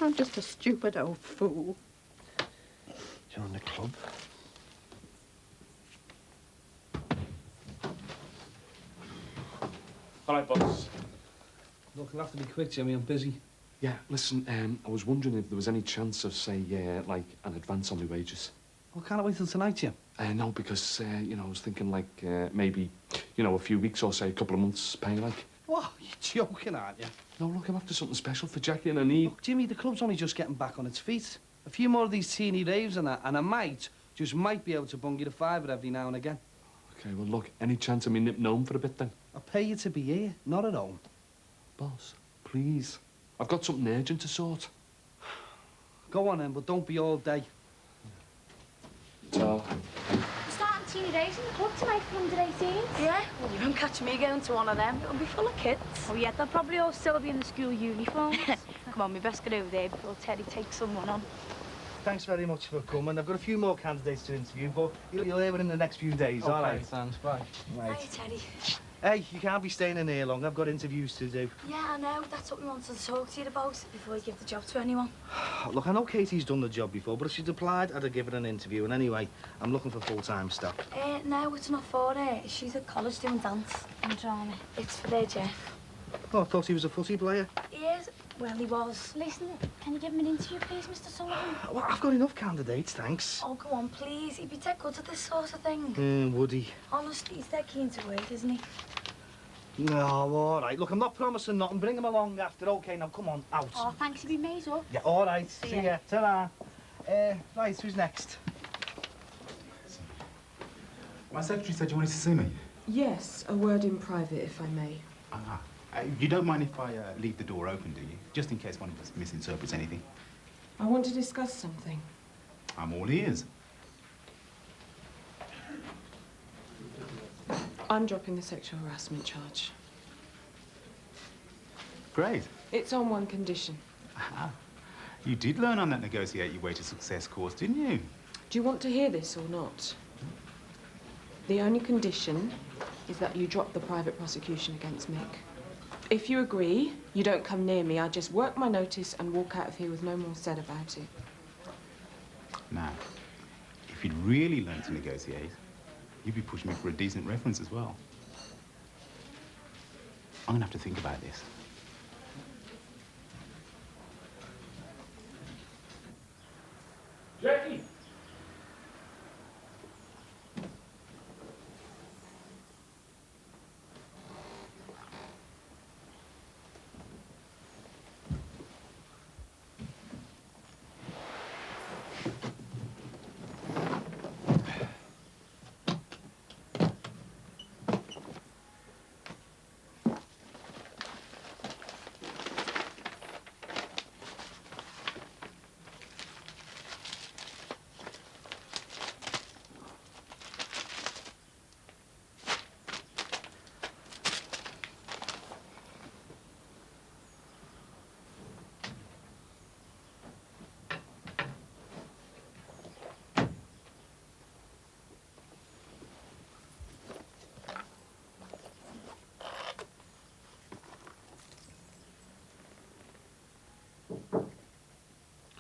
I'm just a stupid old fool. Join the club? All right, boss. Look, I'll have to be quick, Jimmy. I'm busy. Yeah, listen, I was wondering if there was any chance of, say, like, an advance on my wages. Well, can't I wait till tonight, Jim? No, because, you know, I was thinking, like, maybe, you know, a few weeks or, say, a couple of months' pay, like. What? You're joking, aren't you? No, look, I'm after something special for Jackie and I need... Look, Jimmy, the club's only just getting back on its feet. A few more of these teeny raves and that, and I might be able to bung you the fiver every now and again. OK, well, look, any chance of me nipping home for a bit, then? I'll pay you to be here, not at home. Boss, please. I've got something urgent to sort. Go on, then, but don't be all day. So... Starting teeny days in the club tonight for under 18s. Yeah, well, you won't catch me going to one of them. It'll be full of kids. Oh, yeah, they'll probably all still be in the school uniforms. Come on, we best get over there before Teddy takes someone on. Thanks very much for coming. I've got a few more candidates to interview, but you'll hear it in the next few days, all right? Thanks, bye. Right. Hiya, Teddy. Hey, you can't be staying in here long. I've got interviews to do. Yeah, I know. That's what we wanted to talk to you about before you give the job to anyone. Look, I know Katie's done the job before, but if she'd applied, I'd have given her an interview. And anyway, I'm looking for full-time staff. No, it's not for her. She's at college doing dance and drama. It's for their Jeff. Oh, I thought he was a footy player. He is. Well, he was. Listen, can you give him an interview, please, Mr. Sullivan? Well, I've got enough candidates, thanks. Oh, go on, please. He'd be dead good at this sort of thing. Would he? Honestly, he's dead keen to work, isn't he? No, all right. Look, I'm not promising nothing. Bring him along after. OK, now, come on, out. Oh, thanks. He'll be made up. Yeah, all right. See ya. Ta-ra. Right, who's next? My secretary said you wanted to see me. Yes, a word in private, if I may. You don't mind if I leave the door open, do you? Just in case one of us misinterprets anything. I want to discuss something. I'm all ears. I'm dropping the sexual harassment charge. Great. It's on one condition. Ah, you did learn on that Negotiate Your Way to Success course, didn't you? Do you want to hear this or not? The only condition is that you drop the private prosecution against Mick. If you agree, you don't come near me. I just work my notice and walk out of here with no more said about it. Now, if you'd really learned to negotiate, you'd be pushing me for a decent reference as well. I'm gonna have to think about this. Jackie!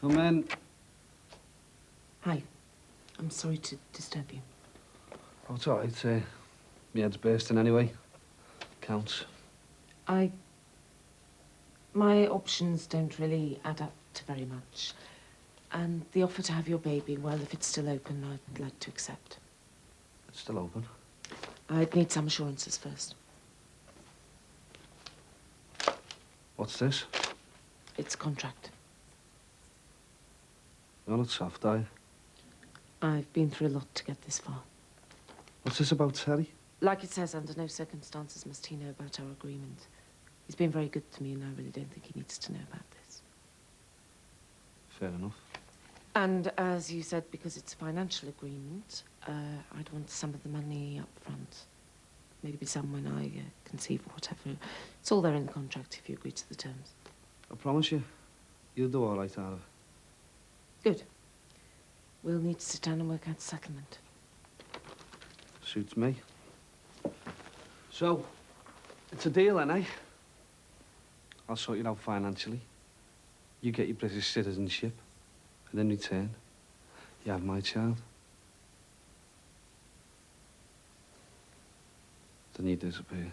Come in. Hi. I'm sorry to disturb you. Oh, it's all right. My head's bursting anyway. Counts. My options don't really add up to very much. And the offer to have your baby, well, if it's still open, I'd like to accept. It's still open. I'd need some assurances first. What's this? It's a contract. You're not soft, are you? I've been through a lot to get this far. What's this about Terry? Like it says, under no circumstances must he know about our agreement. He's been very good to me, and I really don't think he needs to know about this. Fair enough. And as you said, because it's a financial agreement, I'd want some of the money up front. Maybe some when I conceive or whatever. It's all there in the contract if you agree to the terms. I promise you, you'll do all right out of it. Good. We'll need to sit down and work out settlement. Suits me. So, it's a deal then, eh? I'll sort you out financially. You get your British citizenship. And in return, you have my child. Then you disappear.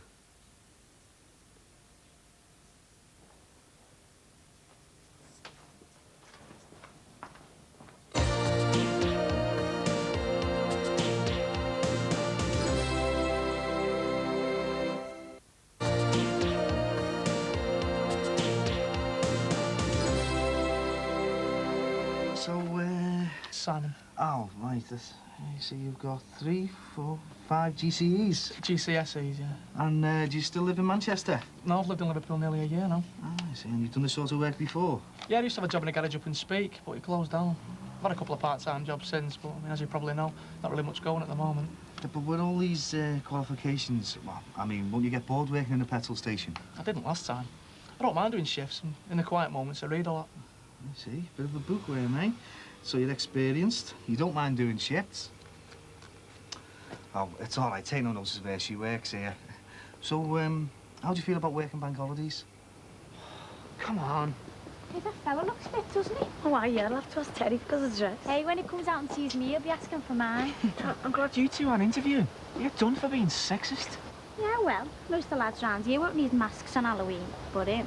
Simon. Oh, right. You see, you've got 3, 4, 5 GCEs. GCSEs, yeah. And do you still live in Manchester? No, I've lived in Liverpool nearly a year now. Ah, I see. And you've done this sort of work before? Yeah, I used to have a job in a garage up in Speke, but it closed down. I've had a couple of part-time jobs since, but I mean, as you probably know, not really much going at the moment. Yeah, but with all these qualifications, well, I mean, won't you get bored working in a petrol station? I didn't last time. I don't mind doing shifts, and in the quiet moments I read a lot. I see. Bit of a bookworm, eh? So you're experienced. You don't mind doing shifts. Oh, it's all right. Taino knows where she works here. So, how do you feel about working bank holidays? Come on. Hey, that fella looks fit, doesn't he? Oh, why, yeah, I'll have to ask Terry because of the dress. Hey, when he comes out and sees me, he'll be asking for mine. I'm glad you two aren't interviewing. You're done for being sexist. Yeah, well, most of the lads round here won't need masks on Halloween, but him.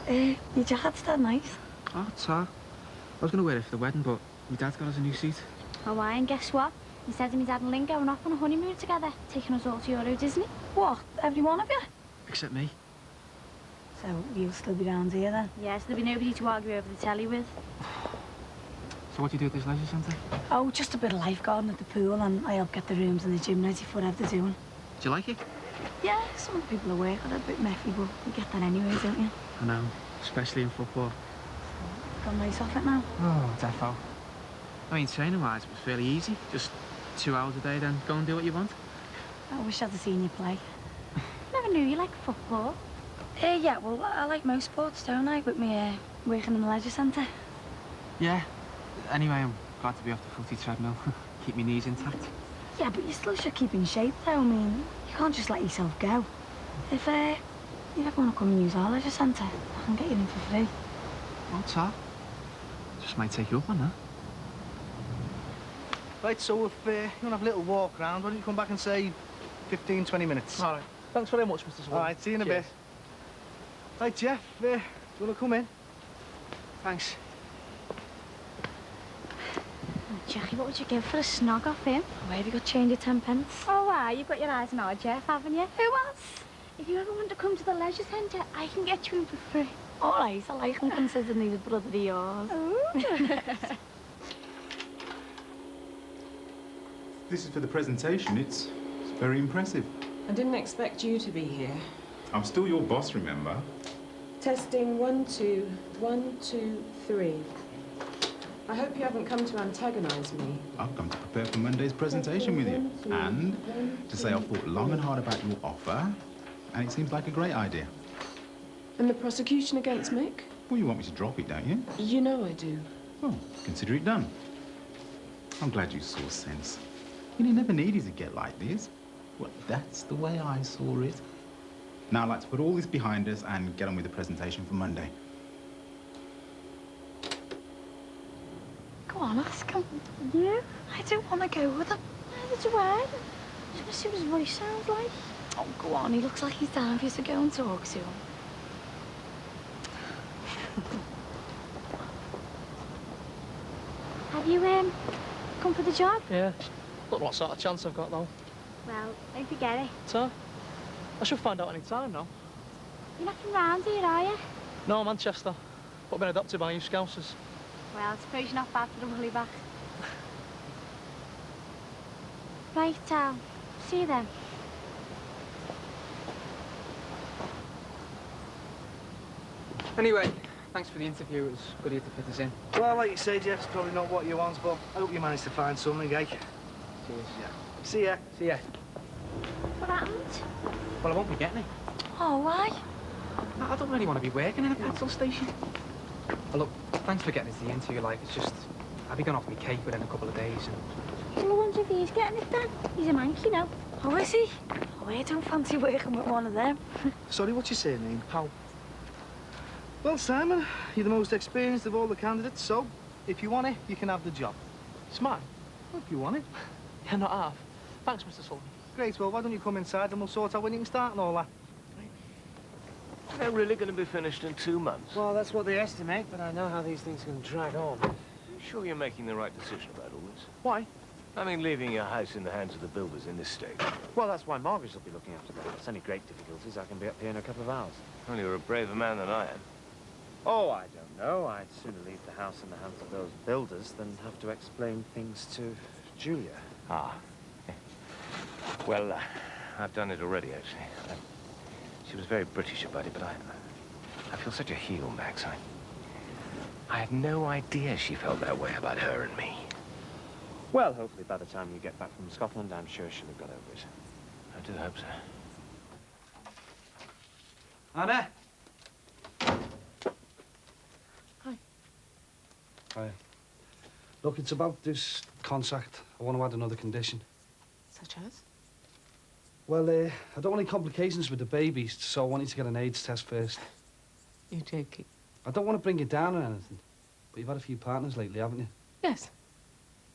Your jacket's that nice. Oh, it's her. I was going to wear it for the wedding, but my dad got us a new suit. Oh, why, and guess what? He said to me dad and Lynn going off on a honeymoon together, taking us all to Euro Disney. What? Every one of you? Except me. So, you'll still be round here then? Yes, there'll be nobody to argue over the telly with. So what do you do at this leisure centre? Oh, just a bit of lifeguarding at the pool, and I help get the rooms and the gym ready for whatever they're doing. Do you like it? Yeah, some of the people at work are a bit messy, but you get that anyway, don't you? I know, especially in football. Got nice off it now? Oh, defo. I mean, training-wise, it was fairly easy. Just 2 hours a day, then go and do what you want. I wish I'd have seen you play. Never knew you liked football. Yeah, well, I like most sports, don't I? With me working in the leisure centre. Yeah. Anyway, I'm glad to be off the footy treadmill. Keep my knees intact. Yeah, but you still should keep in shape, though. I mean, you can't just let yourself go. If you ever want to come and use our leisure centre, I can get you in for free. What's that? Just might take you up on that. Right, so if you want to have a little walk round, why don't you come back and say 15, 20 minutes? All right. Thanks very much, Mr. Swan. All right, see you in a bit. Right, Jeff, do you want to come in? Thanks. Jackie, what would you give for a snog off him? Where have you got change of 10 pence? Oh, why? You've got your eyes on our Jeff, haven't you? Who else? If you ever want to come to the leisure centre, I can get you in for free. All right, I like him considering he's a brother of yours. This is for the presentation. It's very impressive. I didn't expect you to be here. I'm still your boss, remember? Testing 1, 2, 1, 2, 3. I hope you haven't come to antagonise me. I've come to prepare for Monday's presentation with you. And to say I've thought long and hard about your offer, and it seems like a great idea. And the prosecution against Mick? Well, you want me to drop it, don't you? You know I do. Well, consider it done. I'm glad you saw sense. You never needed to get like this. Well, that's the way I saw it. Now I'd like to put all this behind us and get on with the presentation for Monday. Go on, ask him. Yeah? I don't want to go with him. Neither do I. I just want to see what his voice sounds like. Oh, go on, he looks like he's down for you to go and talk to him. Have you, come for the job? Yeah. Look what sort of chance I've got, though. Well, don't forget it. So, I should find out any time now. You're not from round here, are you? No, Manchester. But I've been adopted by you Scousers. Well, I suppose you're not bad for the woolly back. Right, see you then. Anyway, thanks for the interview. It was good of you to fit us in. Well, like you say, Jeff, it's probably not what you want, but I hope you manage to find something, eh? Cheers. Yeah. See ya. See ya. What happened? Well, I won't be getting it. Oh, why? I don't really want to be working in a petrol station. Well, look, thanks for getting us the interview. Like, it's just, I'll be gone off my cake within a couple of days. And... Well, I wonder if he's getting it then. He's a mank, you know. Oh, is he? Oh, I don't fancy working with one of them. Sorry, what's your surname? How? Well, Simon, you're the most experienced of all the candidates, so if you want it, you can have the job. It's mine. Well, if you want it. Yeah, not half. Thanks, Mr. Sullivan. Great, well, why don't you come inside and we'll sort out when you can start and all that. They're really going to be finished in 2 months. Well, that's what they estimate, but I know how these things can drag on. Are you sure you're making the right decision about all this? Why? I mean, leaving your house in the hands of the builders in this state. Well, that's why Margaret will be looking after that. If there's any great difficulties, I can be up here in a couple of hours. Well, you're a braver man than I am. Oh, I don't know. I'd sooner leave the house in the hands of those builders than have to explain things to Julia. Ah. Well, I've done it already, actually. She was very British about it, but I feel such a heel, Max. I had no idea she felt that way about her and me. Well, hopefully by the time you get back from Scotland, I'm sure she'll have got over it. I do hope so. Anna? Hi. Hi. Look, it's about this contract. I want to add another condition. Such as? Well, I don't want any complications with the babies, so I want you to get an AIDS test first. You're joking? I don't want to bring you down or anything, but you've had a few partners lately, haven't you? Yes.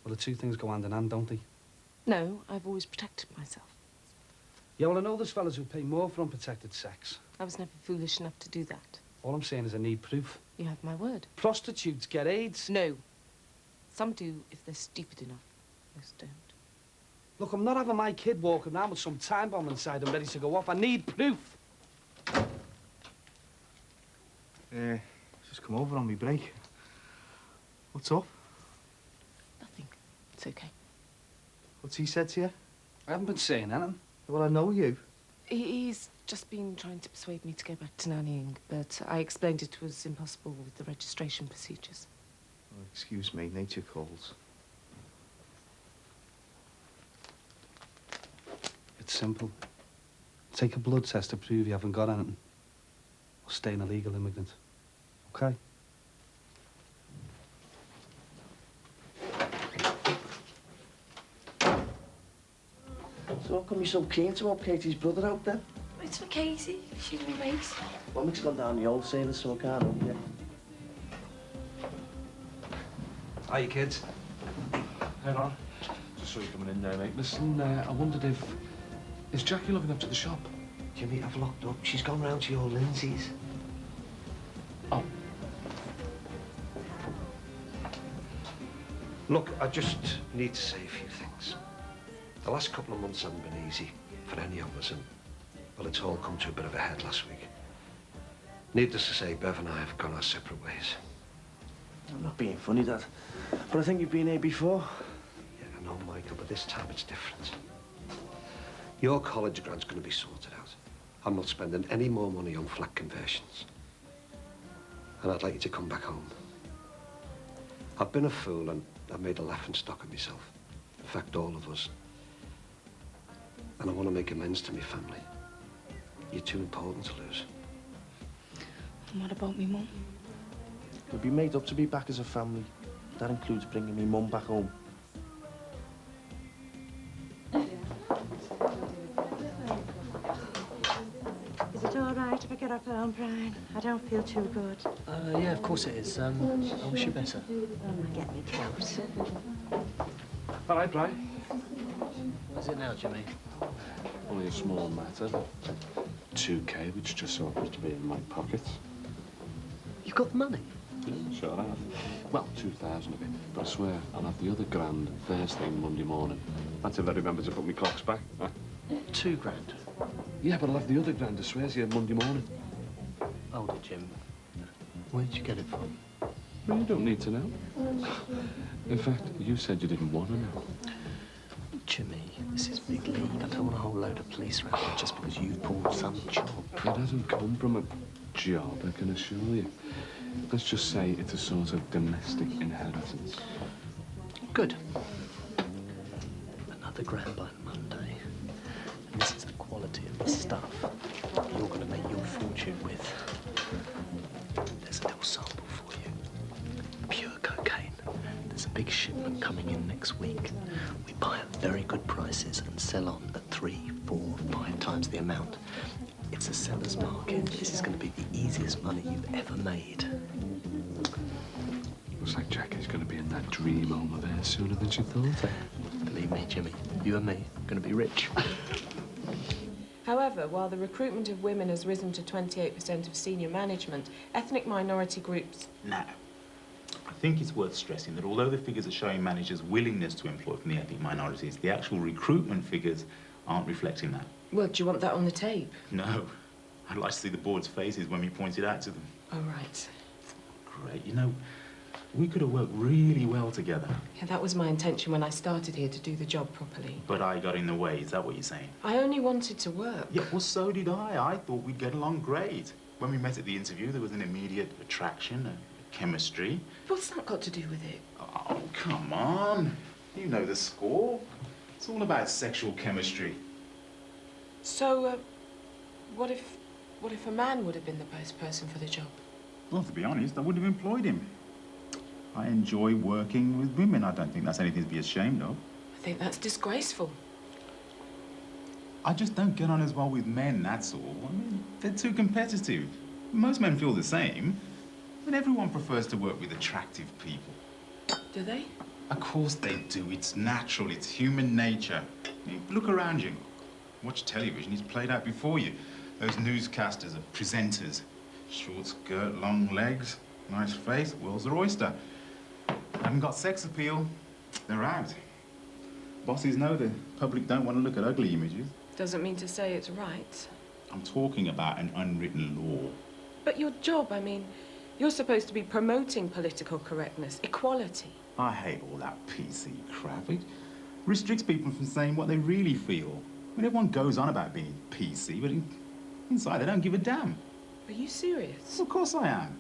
Well, the two things go hand in hand, don't they? No, I've always protected myself. Yeah, well, I know there's fellas who pay more for unprotected sex. I was never foolish enough to do that. All I'm saying is I need proof. You have my word. Prostitutes get AIDS. No. Some do if they're stupid enough. Most don't. Look, I'm not having my kid walking around with some time bomb inside and ready to go off. I need proof. Just come over on me break. What's up? Nothing. It's okay. What's he said to you? I haven't been saying anything. Well, I know you. He's just been trying to persuade me to go back to nannying, but I explained it was impossible with the registration procedures. Oh, excuse me, nature calls. It's simple. Take a blood test to prove you haven't got anything. Or stay an illegal immigrant. Okay? So how come you're so keen to help Katie's brother out then? It's for Katie. She's my mate. Well, Mick's gone down the old sailor, so I can't help you. Hiya, kids. Hey, Ron. Just saw you coming in there, mate. Listen, I wondered if... Is Jackie looking up to the shop? Jimmy, I've locked up. She's gone round to your Lindsay's. Oh. Look, I just need to say a few things. The last couple of months haven't been easy for any of us, and, well, it's all come to a bit of a head last week. Needless to say, Bev and I have gone our separate ways. I'm not being funny, Dad. But I think you've been here before. Yeah, I know, Michael, but this time it's different. Your college grant's going to be sorted out. I'm not spending any more money on flat conversions. And I'd like you to come back home. I've been a fool and I've made a laughing stock of myself. In fact, all of us. And I want to make amends to my family. You're too important to lose. And what about me mum? We'll be made up to be back as a family. That includes bringing me mum back home. Is it all right if I get up home, Brian? I don't feel too good. Yeah, of course it is. I wish you better. Get me coat. All right, Brian. What is it now, Jimmy? Only a small matter. 2K, which just so happens to be in my pockets. You've got the money? Yeah, sure I have. Well, 2,000 of it. But I swear, I'll have the other grand first thing Monday morning. That's if I remember to put my clocks back. Huh? 2 grand? Yeah, but I'll have the other grand, I swear to you, Monday morning. Hold it, Jim. Where did you get it from? Well, you don't need to know. In fact, you said you didn't want to know. Jimmy, this is big league. I don't want a whole load of police around here just because you've pulled some job. It hasn't come from a job, I can assure you. Let's just say it's a sort of domestic inheritance. Good. Another grand by Monday. And this is the quality of the stuff you're going to make your fortune with. There's a little sample for you. Pure cocaine. There's a big shipment coming in next week. We buy at very good prices and sell on at 3, 4, 5 times the amount. It's a seller's market. This is going to be the easiest money you've ever made. Looks like Jackie's going to be in that dream home of hers sooner than she thought. Believe me, Jimmy, you and me are going to be rich. However, while the recruitment of women has risen to 28% of senior management, ethnic minority groups... Now, I think it's worth stressing that although the figures are showing managers' willingness to employ from the ethnic minorities, the actual recruitment figures aren't reflecting that. Well, do you want that on the tape? No. I'd like to see the board's faces when we point it out to them. Oh, right. Great. You know, we could have worked really well together. Yeah, that was my intention when I started here, to do the job properly. But I got in the way, is that what you're saying? I only wanted to work. Yeah, well, so did I. I thought we'd get along great. When we met at the interview, there was an immediate attraction, a chemistry. What's that got to do with it? Oh, come on. You know the score. It's all about sexual chemistry. So, what if a man would have been the best person for the job? Well, to be honest, I wouldn't have employed him. I enjoy working with women. I don't think that's anything to be ashamed of. I think that's disgraceful. I just don't get on as well with men, that's all. I mean, they're too competitive. Most men feel the same. But everyone prefers to work with attractive people. Do they? Of course they do. It's natural. It's human nature. I mean, look around you. Watch television. It's played out before you. Those newscasters are presenters. Short skirt, long legs, nice face, world's their oyster. Haven't got sex appeal, they're out. Bosses know the public don't want to look at ugly images. Doesn't mean to say it's right. I'm talking about an unwritten law. But your job, I mean, you're supposed to be promoting political correctness, equality. I hate all that PC crap. It restricts people from saying what they really feel. I mean, everyone goes on about being PC, but inside they don't give a damn. Are you serious? Of course I am.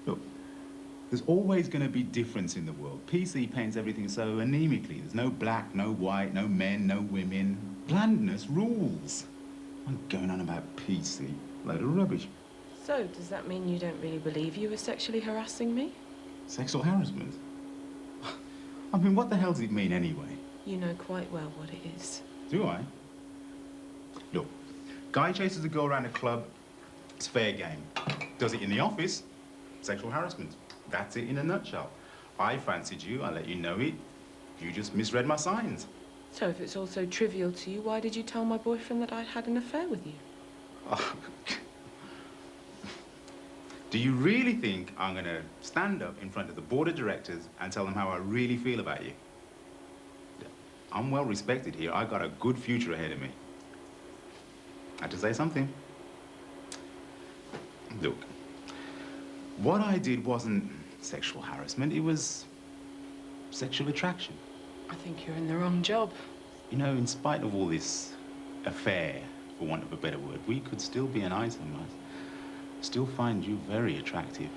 Look, there's always going to be difference in the world. PC paints everything so anemically. There's no black, no white, no men, no women. Blandness rules. I'm going on about PC. Load of rubbish. So, does that mean you don't really believe you were sexually harassing me? Sexual harassment? I mean, what the hell does it mean anyway? You know quite well what it is. Do I? Look, guy chases a girl around a club, it's fair game. Does it in the office, sexual harassment. That's it in a nutshell. I fancied you, I let you know it. You just misread my signs. So if it's all so trivial to you, why did you tell my boyfriend that I'd had an affair with you? Oh. Do you really think I'm going to stand up in front of the board of directors and tell them how I really feel about you? I'm well respected here. I got a good future ahead of me. I had to say something. Look, what I did wasn't sexual harassment. It was sexual attraction. I think you're in the wrong job. You know, in spite of all this affair, for want of a better word, we could still be an item. I still find you very attractive.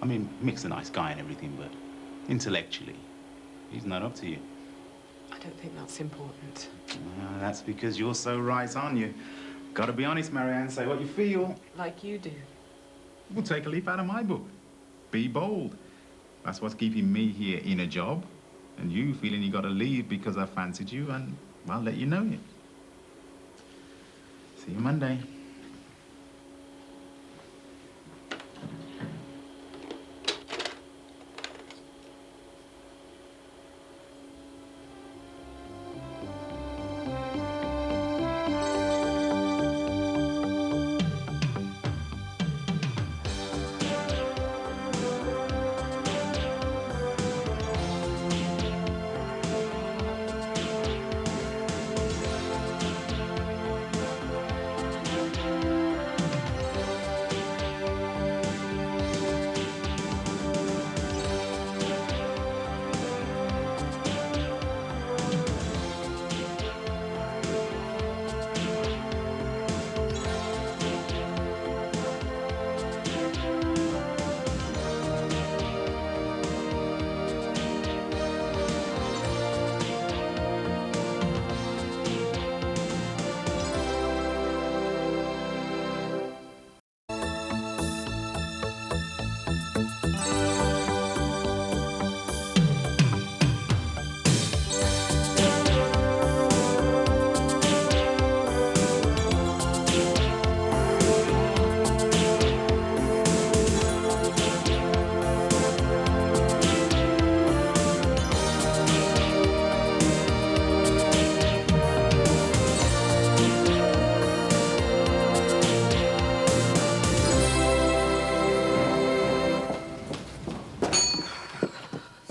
I mean, Mick's a nice guy and everything, but intellectually, he's not up to you. I don't think that's important. That's because you're so right, aren't you? Gotta be honest, Marianne, say what you feel. Like you do. Well, take a leaf out of my book. Be bold. That's what's keeping me here in a job. And you feeling you gotta leave because I fancied you, and I'll let you know it. See you Monday.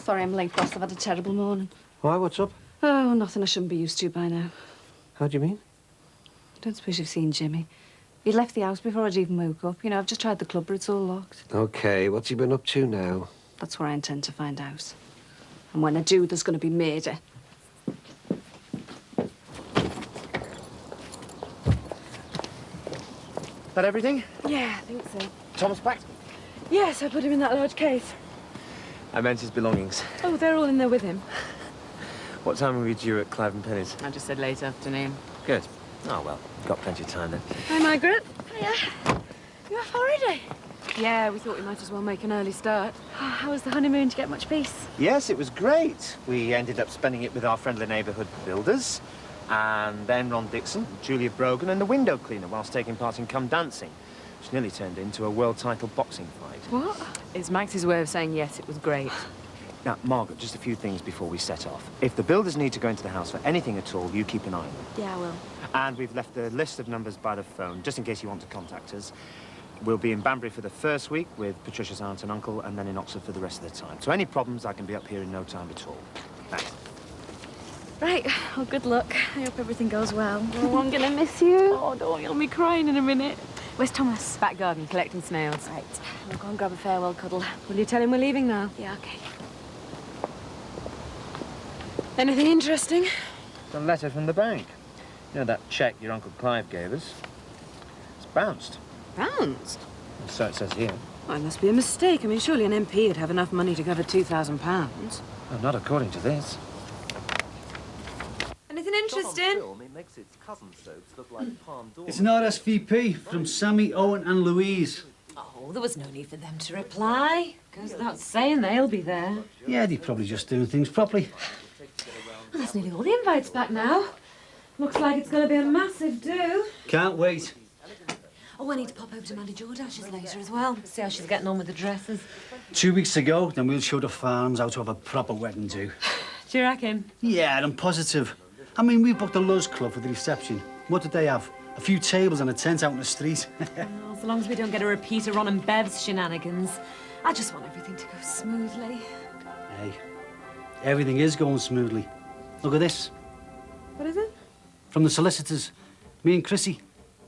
Sorry I'm late, boss. I've had a terrible morning. Why, what's up? Oh, nothing I shouldn't be used to by now. How do you mean? I don't suppose you've seen Jimmy. He left the house before I'd even woke up. You know, I've just tried the club, but it's all locked. OK, what's he been up to now? That's where I intend to find out. And when I do, there's going to be murder. That everything? Yeah, I think so. Thomas packed? Yes, I put him in that large case. I meant his belongings. Oh, they're all in there with him. What time are we due at Clive and Penny's? I just said late afternoon. Good. Oh, well, got plenty of time then. Hi, Margaret. Hiya. You off holiday? Yeah, we thought we might as well make an early start. How was the honeymoon? Did you get much peace? Yes, it was great. We ended up spending it with our friendly neighbourhood builders, and then Ron Dixon, Julia Brogan, and the window cleaner whilst taking part in Come Dancing, which nearly turned into a world title boxing fight. What? It's Max's way of saying yes, it was great. Now, Margaret, just a few things before we set off. If the builders need to go into the house for anything at all, you keep an eye on them. Yeah, I will. And we've left the list of numbers by the phone, just in case you want to contact us. We'll be in Banbury for the first week with Patricia's aunt and uncle, and then in Oxford for the rest of the time. So any problems, I can be up here in no time at all. Thanks. Right, well, good luck. I hope everything goes well. Oh, I'm gonna miss you. Oh, don't, you'll be crying in a minute. Where's Thomas? Back garden, collecting snails. Right, we'll go and grab a farewell cuddle. Will you tell him we're leaving now? Yeah, OK. Anything interesting? A letter from the bank. You know, that cheque your Uncle Clive gave us? It's bounced. Bounced? So it says here. Well, it must be a mistake. I mean, surely an MP would have enough money to cover £2,000. Oh, not according to this. Anything interesting. It makes its cousin soaps look like palm It's an RSVP from Sammy, Owen and Louise. Oh, there was no need for them to reply. Goes without saying they'll be there. Yeah, they're probably just doing things properly. Well, that's nearly all the invites back now. Looks like it's going to be a massive do. Can't wait. Oh, I need to pop over to Mandy Jordash's later as well. See how she's getting on with the dresses. 2 weeks to go, then we'll show the farms how to have a proper wedding do. Do you reckon? Yeah, I'm positive. I mean, we booked the Luz Club for the reception. What did they have? A few tables and a tent out in the street. Well, so long as we don't get a repeat of Ron and Bev's shenanigans. I just want everything to go smoothly. Hey, everything is going smoothly. Look at this. What is it? From the solicitors. Me and Chrissy,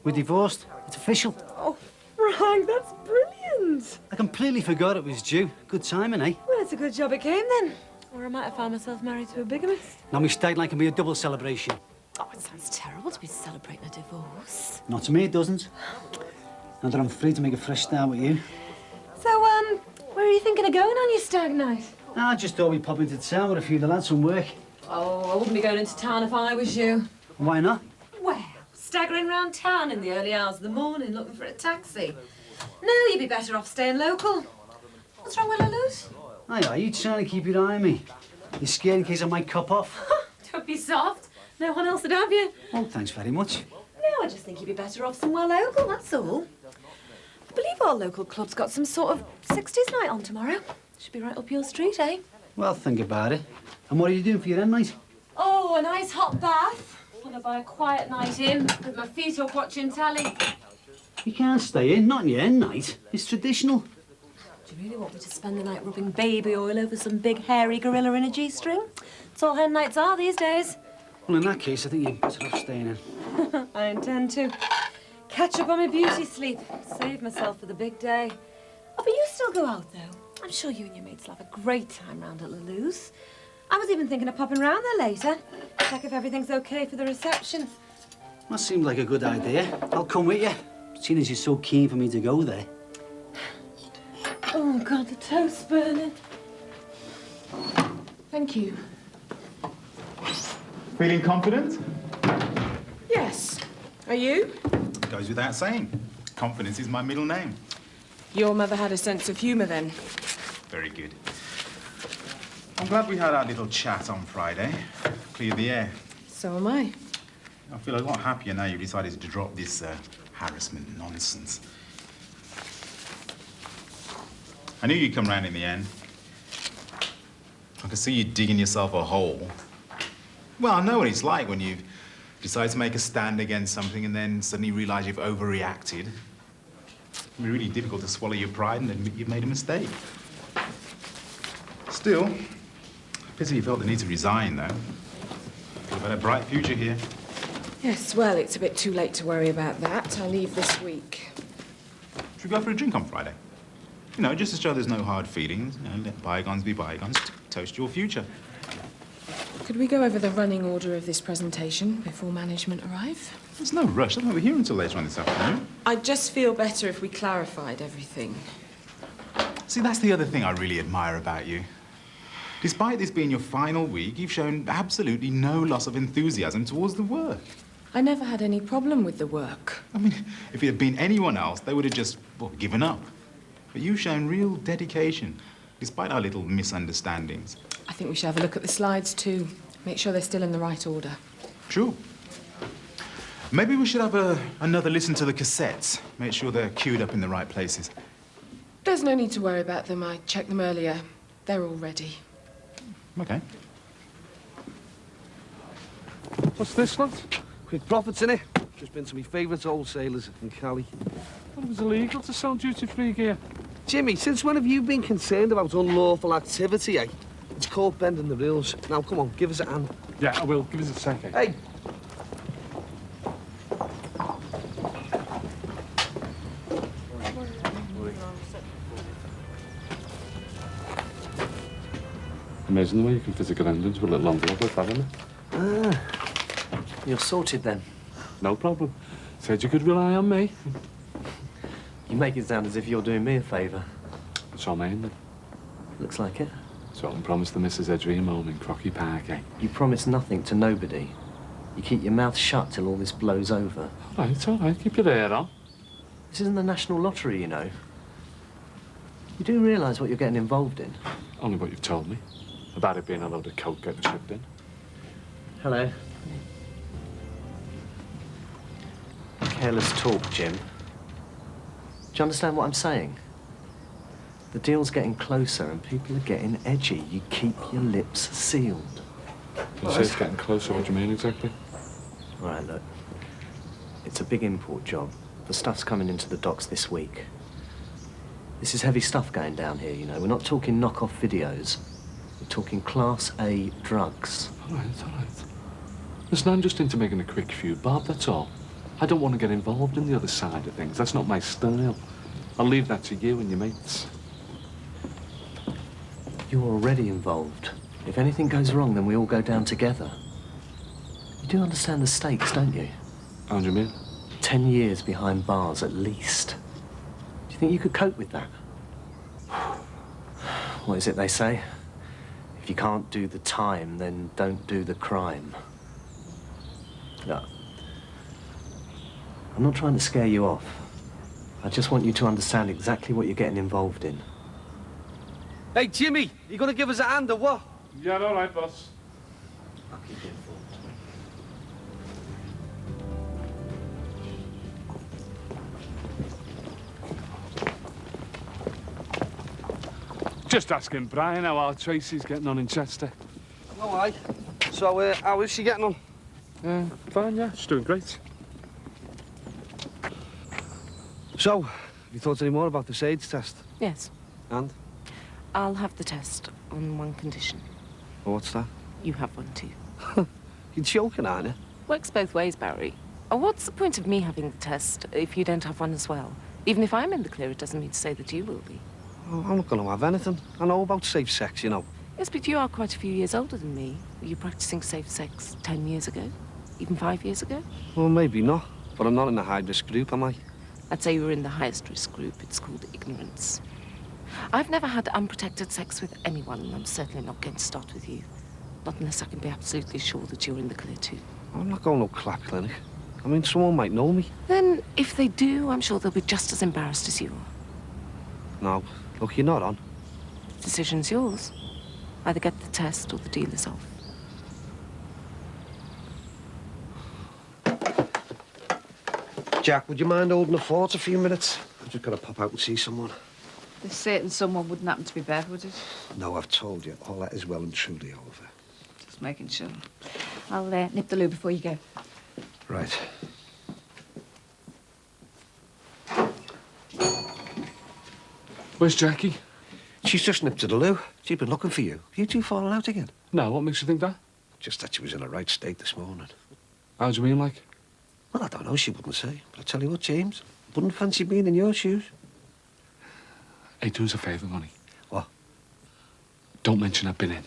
we're divorced. It's official. Oh, Frank, that's brilliant. I completely forgot it was due. Good timing, eh? Well, it's a good job it came then. Or I might have found myself married to a bigamist. Now my stag line can be a double celebration. Oh, it sounds terrible to be celebrating a divorce. Not to me, it doesn't. Now that I'm free to make a fresh start with you. So, where are you thinking of going on your stag night? I just thought we'd pop into town with a few of the lads from work. Oh, I wouldn't be going into town if I was you. Why not? Well, staggering round town in the early hours of the morning looking for a taxi. No, you'd be better off staying local. What's wrong with Luz? Aye, are you trying to keep your eye on me? You scared in case I might cop off? Don't be soft. No one else would have you. Oh, thanks very much. No, I just think you'd be better off somewhere local, that's all. I believe our local club's got some sort of 60s night on tomorrow. Should be right up your street, eh? Well, think about it. And what are you doing for your end night? Oh, a nice hot bath. Followed by a quiet night in, with my feet up watching telly. You can't stay in, not on your end night. It's traditional. Do you really want me to spend the night rubbing baby oil over some big hairy gorilla in a G-string? That's all hen nights are these days. Well, in that case, I think you're better off staying in. I intend to. Catch up on my beauty sleep. Save myself for the big day. Oh, but you still go out, though. I'm sure you and your mates will have a great time round at Lulu's. I was even thinking of popping round there later. Check if everything's okay for the reception. That seemed like a good idea. I'll come with you, seeing as you're so keen for me to go there. Oh, God, the toast's burning. Thank you. Feeling confident? Yes. Are you? Goes without saying. Confidence is my middle name. Your mother had a sense of humour then. Very good. I'm glad we had our little chat on Friday. Cleared the air. So am I. I feel a lot happier now you've decided to drop this harassment nonsense. I knew you'd come round in the end. I could see you digging yourself a hole. Well, I know what it's like when you've decided to make a stand against something and then suddenly realise you've overreacted. It can be really difficult to swallow your pride and admit you've made a mistake. Still, pity you felt the need to resign, though. You've had a bright future here. Yes, well, it's a bit too late to worry about that. I leave this week. Should we go for a drink on Friday? You know, just to show there's no hard feelings. You know, let bygones be bygones. Toast your future. Could we go over the running order of this presentation before management arrive? There's no rush. I don't think we're here until later on this afternoon. I'd just feel better if we clarified everything. See, that's the other thing I really admire about you. Despite this being your final week, you've shown absolutely no loss of enthusiasm towards the work. I never had any problem with the work. I mean, if it had been anyone else, they would have just, well, given up. But you've shown real dedication, despite our little misunderstandings. I think we should have a look at the slides, too. Make sure they're still in the right order. Sure. Maybe we should have another listen to the cassettes. Make sure they're queued up in the right places. There's no need to worry about them. I checked them earlier. They're all ready. Okay. What's this, lad? Quick profits, innit? Just been to my favourite wholesalers in Cali. Well, it was illegal to sell duty-free gear. Jimmy, since when have you been concerned about unlawful activity, eh? It's called bending the rules. Now, come on, give us a hand. Yeah, I will. Give us a second. Hey! Amazing the way you can fit a grand into a little envelope like that, isn't it? Ah, you're sorted then. No problem. Said you could rely on me. You make it sound as if you're doing me a favour. That's what I mean, then. Looks like it. So I promised the Mrs. Edream home in Crocky Park, eh? You promised nothing to nobody. You keep your mouth shut till all this blows over. All right, keep your hair on. This isn't the National Lottery, you know. You do realise what you're getting involved in? Only what you've told me. About it being a load of coke getting shipped in. Hello. Careless talk, Jim. Do you understand what I'm saying? The deal's getting closer and people are getting edgy. You keep your lips sealed. You say it's getting closer, what do you mean exactly? All right, look. It's a big import job. The stuff's coming into the docks this week. This is heavy stuff going down here, you know. We're not talking knock-off videos. We're talking Class A drugs. All right. Listen, I'm just into making a quick feud, Bob, that's all. I don't want to get involved in the other side of things. That's not my style. I'll leave that to you and your mates. You're already involved. If anything goes wrong, then we all go down together. You do understand the stakes, don't you? How do you mean? 10 years behind bars, at least. Do you think you could cope with that? What is it they say? If you can't do the time, then don't do the crime. Look, I'm not trying to scare you off. I just want you to understand exactly what you're getting involved in. Hey, Jimmy, you gonna give us a hand or what? Yeah, all right, boss. I'll keep you informed. Just asking Brian how our Tracy's getting on in Chester. All right. So, how is she getting on? Fine, yeah. She's doing great. So, have you thought any more about this AIDS test? Yes. And? I'll have the test on one condition. Well, what's that? You have one too. You're joking, aren't you? Works both ways, Barry. What's the point of me having the test if you don't have one as well? Even if I'm in the clear, it doesn't mean to say that you will be. Oh, I'm not going to have anything. I know about safe sex, you know. Yes, but you are quite a few years older than me. Were you practicing safe sex 10 years ago? Even 5 years ago? Well, maybe not. But I'm not in the high-risk group, am I? I'd say you were in the highest risk group. It's called ignorance. I've never had unprotected sex with anyone, and I'm certainly not going to start with you. Not unless I can be absolutely sure that you're in the clear too. I'm not going to no clap clinic. I mean, someone might know me. Then, if they do, I'm sure they'll be just as embarrassed as you are. No. Look, you're not on. The decision's yours. Either get the test or the deal is off. Jack, would you mind holding the fort a few minutes? I've just got to pop out and see someone. This certain someone wouldn't happen to be Bev, would it? No, I've told you. All that is well and truly over. Just making sure. I'll nip the loo before you go. Right. Where's Jackie? She's just nipped to the loo. She's been looking for you. You two falling out again? No, what makes you think that? Just that she was in a right state this morning. How do you mean, like? Well, I don't know, she wouldn't say. But I tell you what, James, wouldn't fancy being in your shoes. Hey, do us a favour, Money. What? Don't mention I've been in.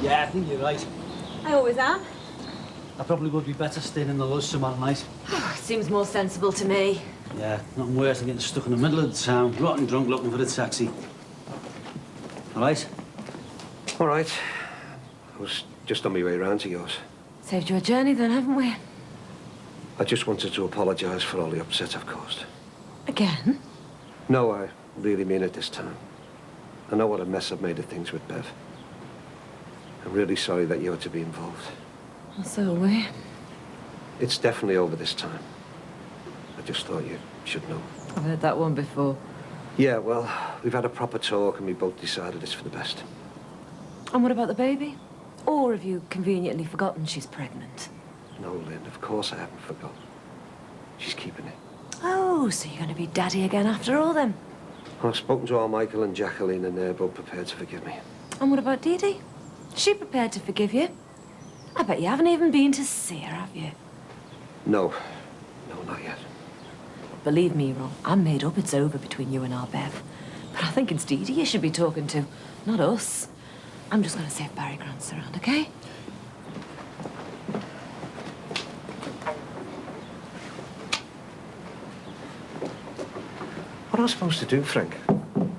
Yeah, I think you're right. I always am. I probably would be better staying in the lodge tomorrow night. Seems more sensible to me. Yeah, nothing worse than getting stuck in the middle of the town, rotten drunk looking for a taxi. All right? All right. I was just on my way round to yours. Saved you a journey then, haven't we? I just wanted to apologise for all the upset I've caused. Again? No, I really mean it this time. I know what a mess I've made of things with Bev. I'm really sorry that you had to be involved. Well, so are we. It's definitely over this time. I just thought you should know. I've heard that one before. Yeah, well, we've had a proper talk and we both decided it's for the best. And what about the baby? Or have you conveniently forgotten she's pregnant? No, Lynn, of course I haven't forgotten. She's keeping it. Oh, so you're going to be daddy again after all, then? I've spoken to all Michael and Jacqueline and they're both prepared to forgive me. And what about Dee Dee? Is she prepared to forgive you? I bet you haven't even been to see her, have you? No. No, not yet. Believe me, Ron, I'm made up it's over between you and our Bev. But I think it's Dee Dee you should be talking to, not us. I'm just going to see if Barry Grant's around, OK? What am I supposed to do, Frank?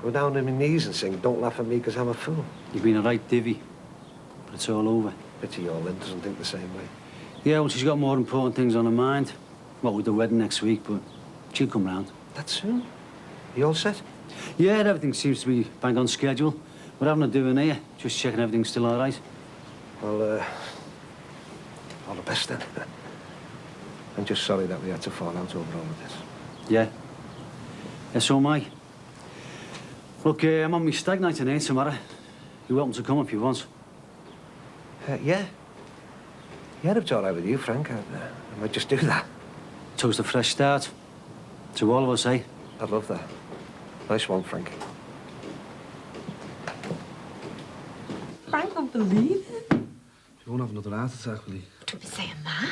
Go down on my knees and sing, don't laugh at me because I'm a fool? You've been a right divvy, but it's all over. Pity your Lynn doesn't think the same way. Yeah, well, she's got more important things on her mind. Well, with the wedding next week, but she'll come round. That soon? You all set? Yeah, everything seems to be bang on schedule. We're having a doing here, just checking everything's still all right. Well, all the best then. I'm just sorry that we had to fall out over all of this. Yeah. Yeah, so am I. Look, I'm on my stag night tonight tomorrow. You're welcome to come if you want. Yeah. Yeah, if it's all right with you, Frank, I might just do that. Toast a fresh start. To all of us, eh? I'd love that. Nice one, Frank. Frank won't believe it. You won't have another heart attack, will you? Don't be saying that.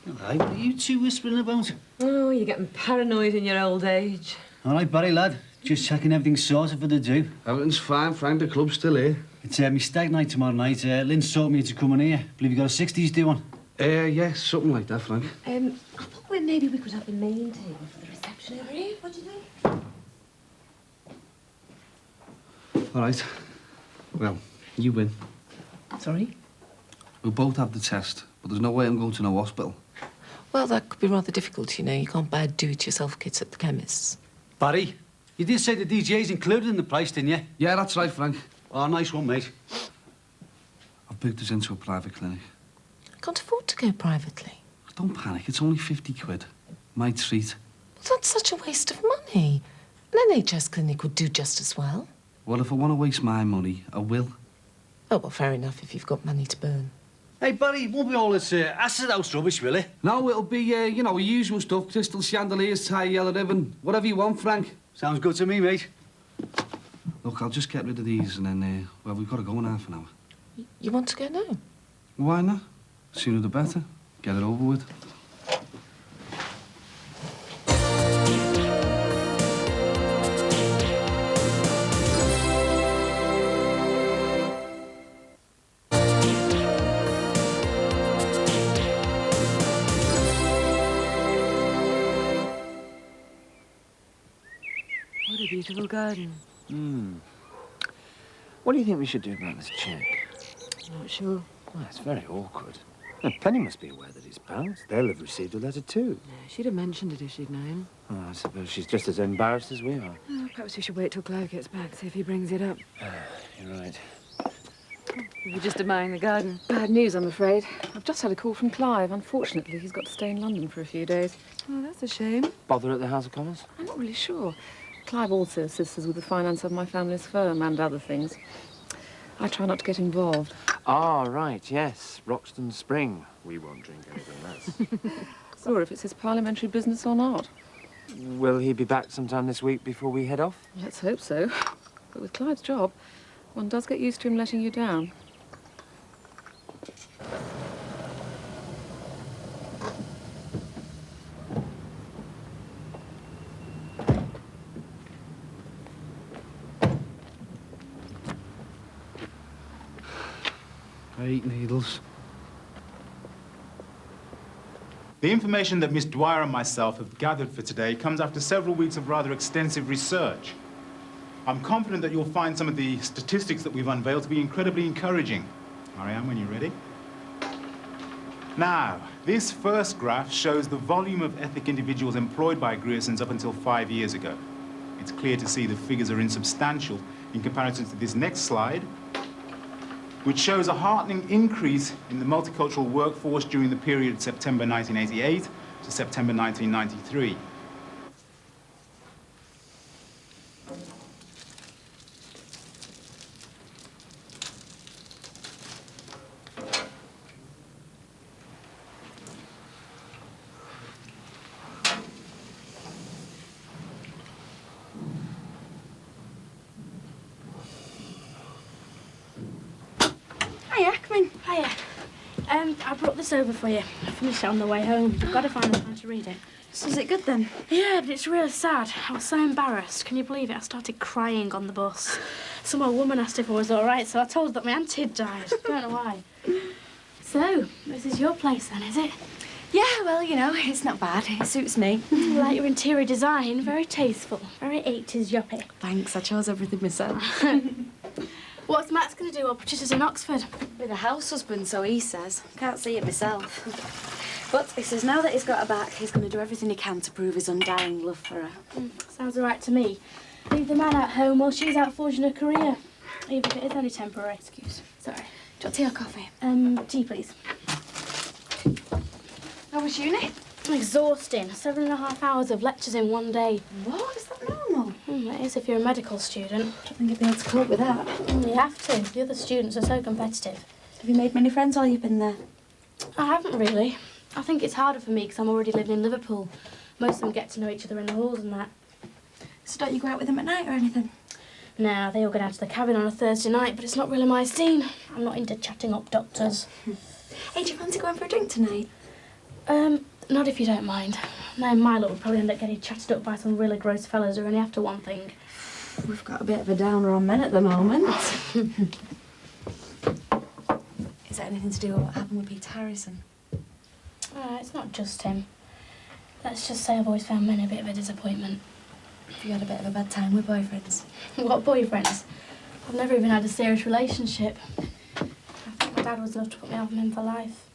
All right, what are you two whispering about? Oh, you're getting paranoid in your old age. All right, Barry, lad. Just checking everything's sorted for the do. Everything's fine, Frank. The club's still here. It's my stag night tomorrow night. Lynn's taught me to come in here. Believe you got a 60s doing? Yeah, something like that, Frank. I thought maybe we could have the main table for the reception area. What do you think? All right. Well, you win. Sorry? We'll both have the test, but there's no way I'm going to no hospital. Well, that could be rather difficult, you know. You can't buy do-it-yourself kits at the chemist's. Barry, you did say the DJ's included in the price, didn't you? Yeah, that's right, Frank. Oh, nice one, mate. I've booked us into a private clinic. I can't afford to go privately. Don't panic, it's only 50 quid. My treat. Well, that's such a waste of money. An NHS clinic would do just as well. Well, if I want to waste my money, I will. Oh, well, fair enough if you've got money to burn. Hey, Barry, it won't be all this acid house rubbish, will it? No, it'll be, you know, usual stuff. Crystal chandeliers, tie yellow ribbon. Whatever you want, Frank. Sounds good to me, mate. Look, I'll just get rid of these and then, well, we've got to go in half an hour. You want to go now? Why not? Sooner the better. Get it over with. What a beautiful garden. What do you think we should do about this check? Not sure. Well, it's very awkward. Now, Penny must be aware that it's bounced. They'll have received a letter too. Yeah, she'd have mentioned it if she'd known. Oh, I suppose she's just as embarrassed as we are. Oh, perhaps we should wait till Clive gets back, see if he brings it up. You're right. You're just admiring the garden. Bad news, I'm afraid. I've just had a call from Clive. Unfortunately, he's got to stay in London for a few days. Oh, that's a shame. Bother at the House of Commons? I'm not really sure. Clive also assists us with the finance of my family's firm and other things. I try not to get involved. Ah, right, yes. Roxton Spring. We won't drink anything, that's... Or if it's his parliamentary business or not. Will he be back sometime this week before we head off? Let's hope so. But with Clive's job, one does get used to him letting you down. I hate needles. The information that Miss Dwyer and myself have gathered for today comes after several weeks of rather extensive research. I'm confident that you'll find some of the statistics that we've unveiled to be incredibly encouraging. Marianne, when you're ready. Now, this first graph shows the volume of ethnic individuals employed by Griersons up until 5 years ago. It's clear to see the figures are insubstantial in comparison to this next slide, which shows a heartening increase in the multicultural workforce during the period September 1988 to September 1993. Hiya, come in. Hiya. I brought this over for you. I finished it on the way home. I've got to find the time to read it. So is it good then? Yeah, but it's really sad. I was so embarrassed. Can you believe it? I started crying on the bus. Some old woman asked if I was all right, so I told her that my auntie had died. Don't know why. So, this is your place then, is it? Yeah, well, you know, it's not bad. It suits me. I like your interior design. Very tasteful. Very 80s yuppie. Thanks, I chose everything myself. What's Matt's going to do? I'll purchase us in Oxford. With a house husband, so he says. Can't see it myself. But he says now that he's got her back, he's going to do everything he can to prove his undying love for her. Sounds all right to me. Leave the man at home while she's out forging her career. Even if it is only temporary. Excuse. Sorry. Do you want tea or coffee? Tea, please. How was uni? Exhausting. 7.5 hours of lectures in one day. What? Is that normal? It is if you're a medical student. I don't think you'd be able to cope with that. You have to. The other students are so competitive. Have you made many friends while you've been there? I haven't really. I think it's harder for me because I'm already living in Liverpool. Most of them get to know each other in the halls and that. So don't you go out with them at night or anything? Nah, they all go down to the cabin on a Thursday night, but it's not really my scene. I'm not into chatting up doctors. Hey, do you fancy going for a drink tonight? Not if you don't mind. No, Milo would probably end up getting chatted up by some really gross fellas who are only after one thing. We've got a bit of a downer on men at the moment. Is that anything to do with what happened with Peter Harrison? It's not just him. Let's just say I've always found men a bit of a disappointment. Have you had a bit of a bad time with boyfriends? What boyfriends? I've never even had a serious relationship. I think my dad would love to put me off him for life.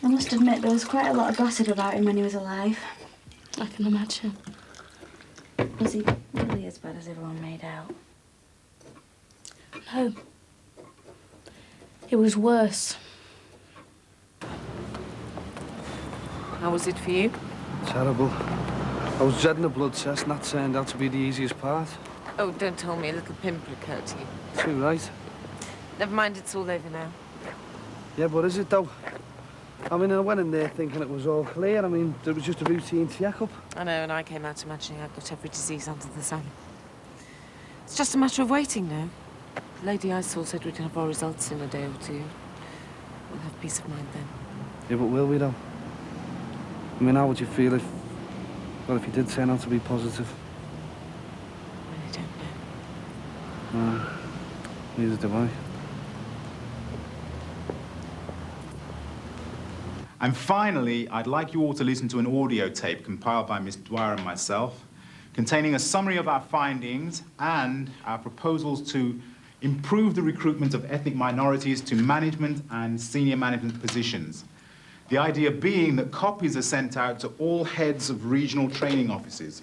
I must admit, there was quite a lot of gossip about him when he was alive. I can imagine. Was he really as bad as everyone made out? No. It was worse. How was it for you? Terrible. I was dreading a blood test, and that turned out to be the easiest part. Oh, don't tell me a little pimple occurred to you. Too right. Never mind, it's all over now. Yeah, but is it, though? I mean, I went in there thinking it was all clear. I mean, it was just a routine check-up. I know, and I came out imagining I'd got every disease under the sun. It's just a matter of waiting now. The lady I saw said we can have our results in a day or two. We'll have peace of mind then. Yeah, but will we, though? I mean, how would you feel if... well, if you did turn out to be positive? I don't know. No, neither do I. And finally, I'd like you all to listen to an audio tape compiled by Miss Dwyer and myself, containing a summary of our findings and our proposals to improve the recruitment of ethnic minorities to management and senior management positions. The idea being that copies are sent out to all heads of regional training offices.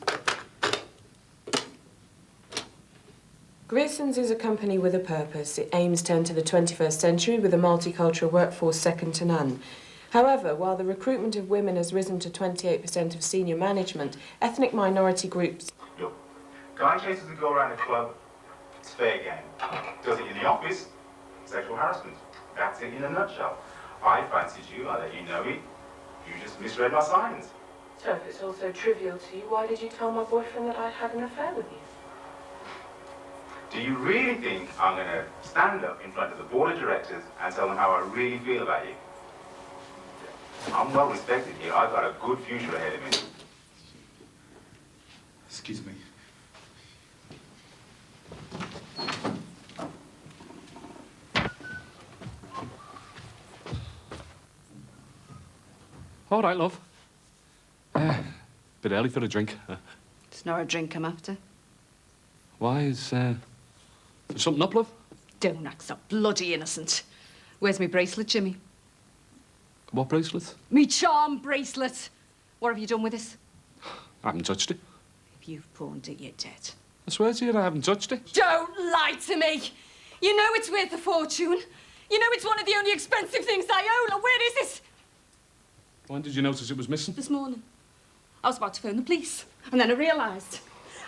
Grierson's is a company with a purpose. It aims to enter the 21st century with a multicultural workforce second to none. However, while the recruitment of women has risen to 28% of senior management, ethnic minority groups... Look, guy chases a girl around the club, it's fair game. Does it in the office, sexual harassment. That's it in a nutshell. I fancied you, I let you know it. You just misread my signs. So if it's all so trivial to you, why did you tell my boyfriend that I'd had an affair with you? Do you really think I'm going to stand up in front of the board of directors and tell them how I really feel about you? I'm well respected here. I've got a good future ahead of me. Excuse me. All right, love. Bit early for a drink. It's not a drink I'm after. Why? Is something up, love? Don't act so bloody innocent. Where's my bracelet, Jimmy? What bracelet? Me charm bracelet. What have you done with this? I haven't touched it. If you've pawned it, you're dead. I swear to you, I haven't touched it. Don't lie to me. You know it's worth a fortune. You know it's one of the only expensive things I own. Where is it? When did you notice it was missing? This morning. I was about to phone the police, and then I realised.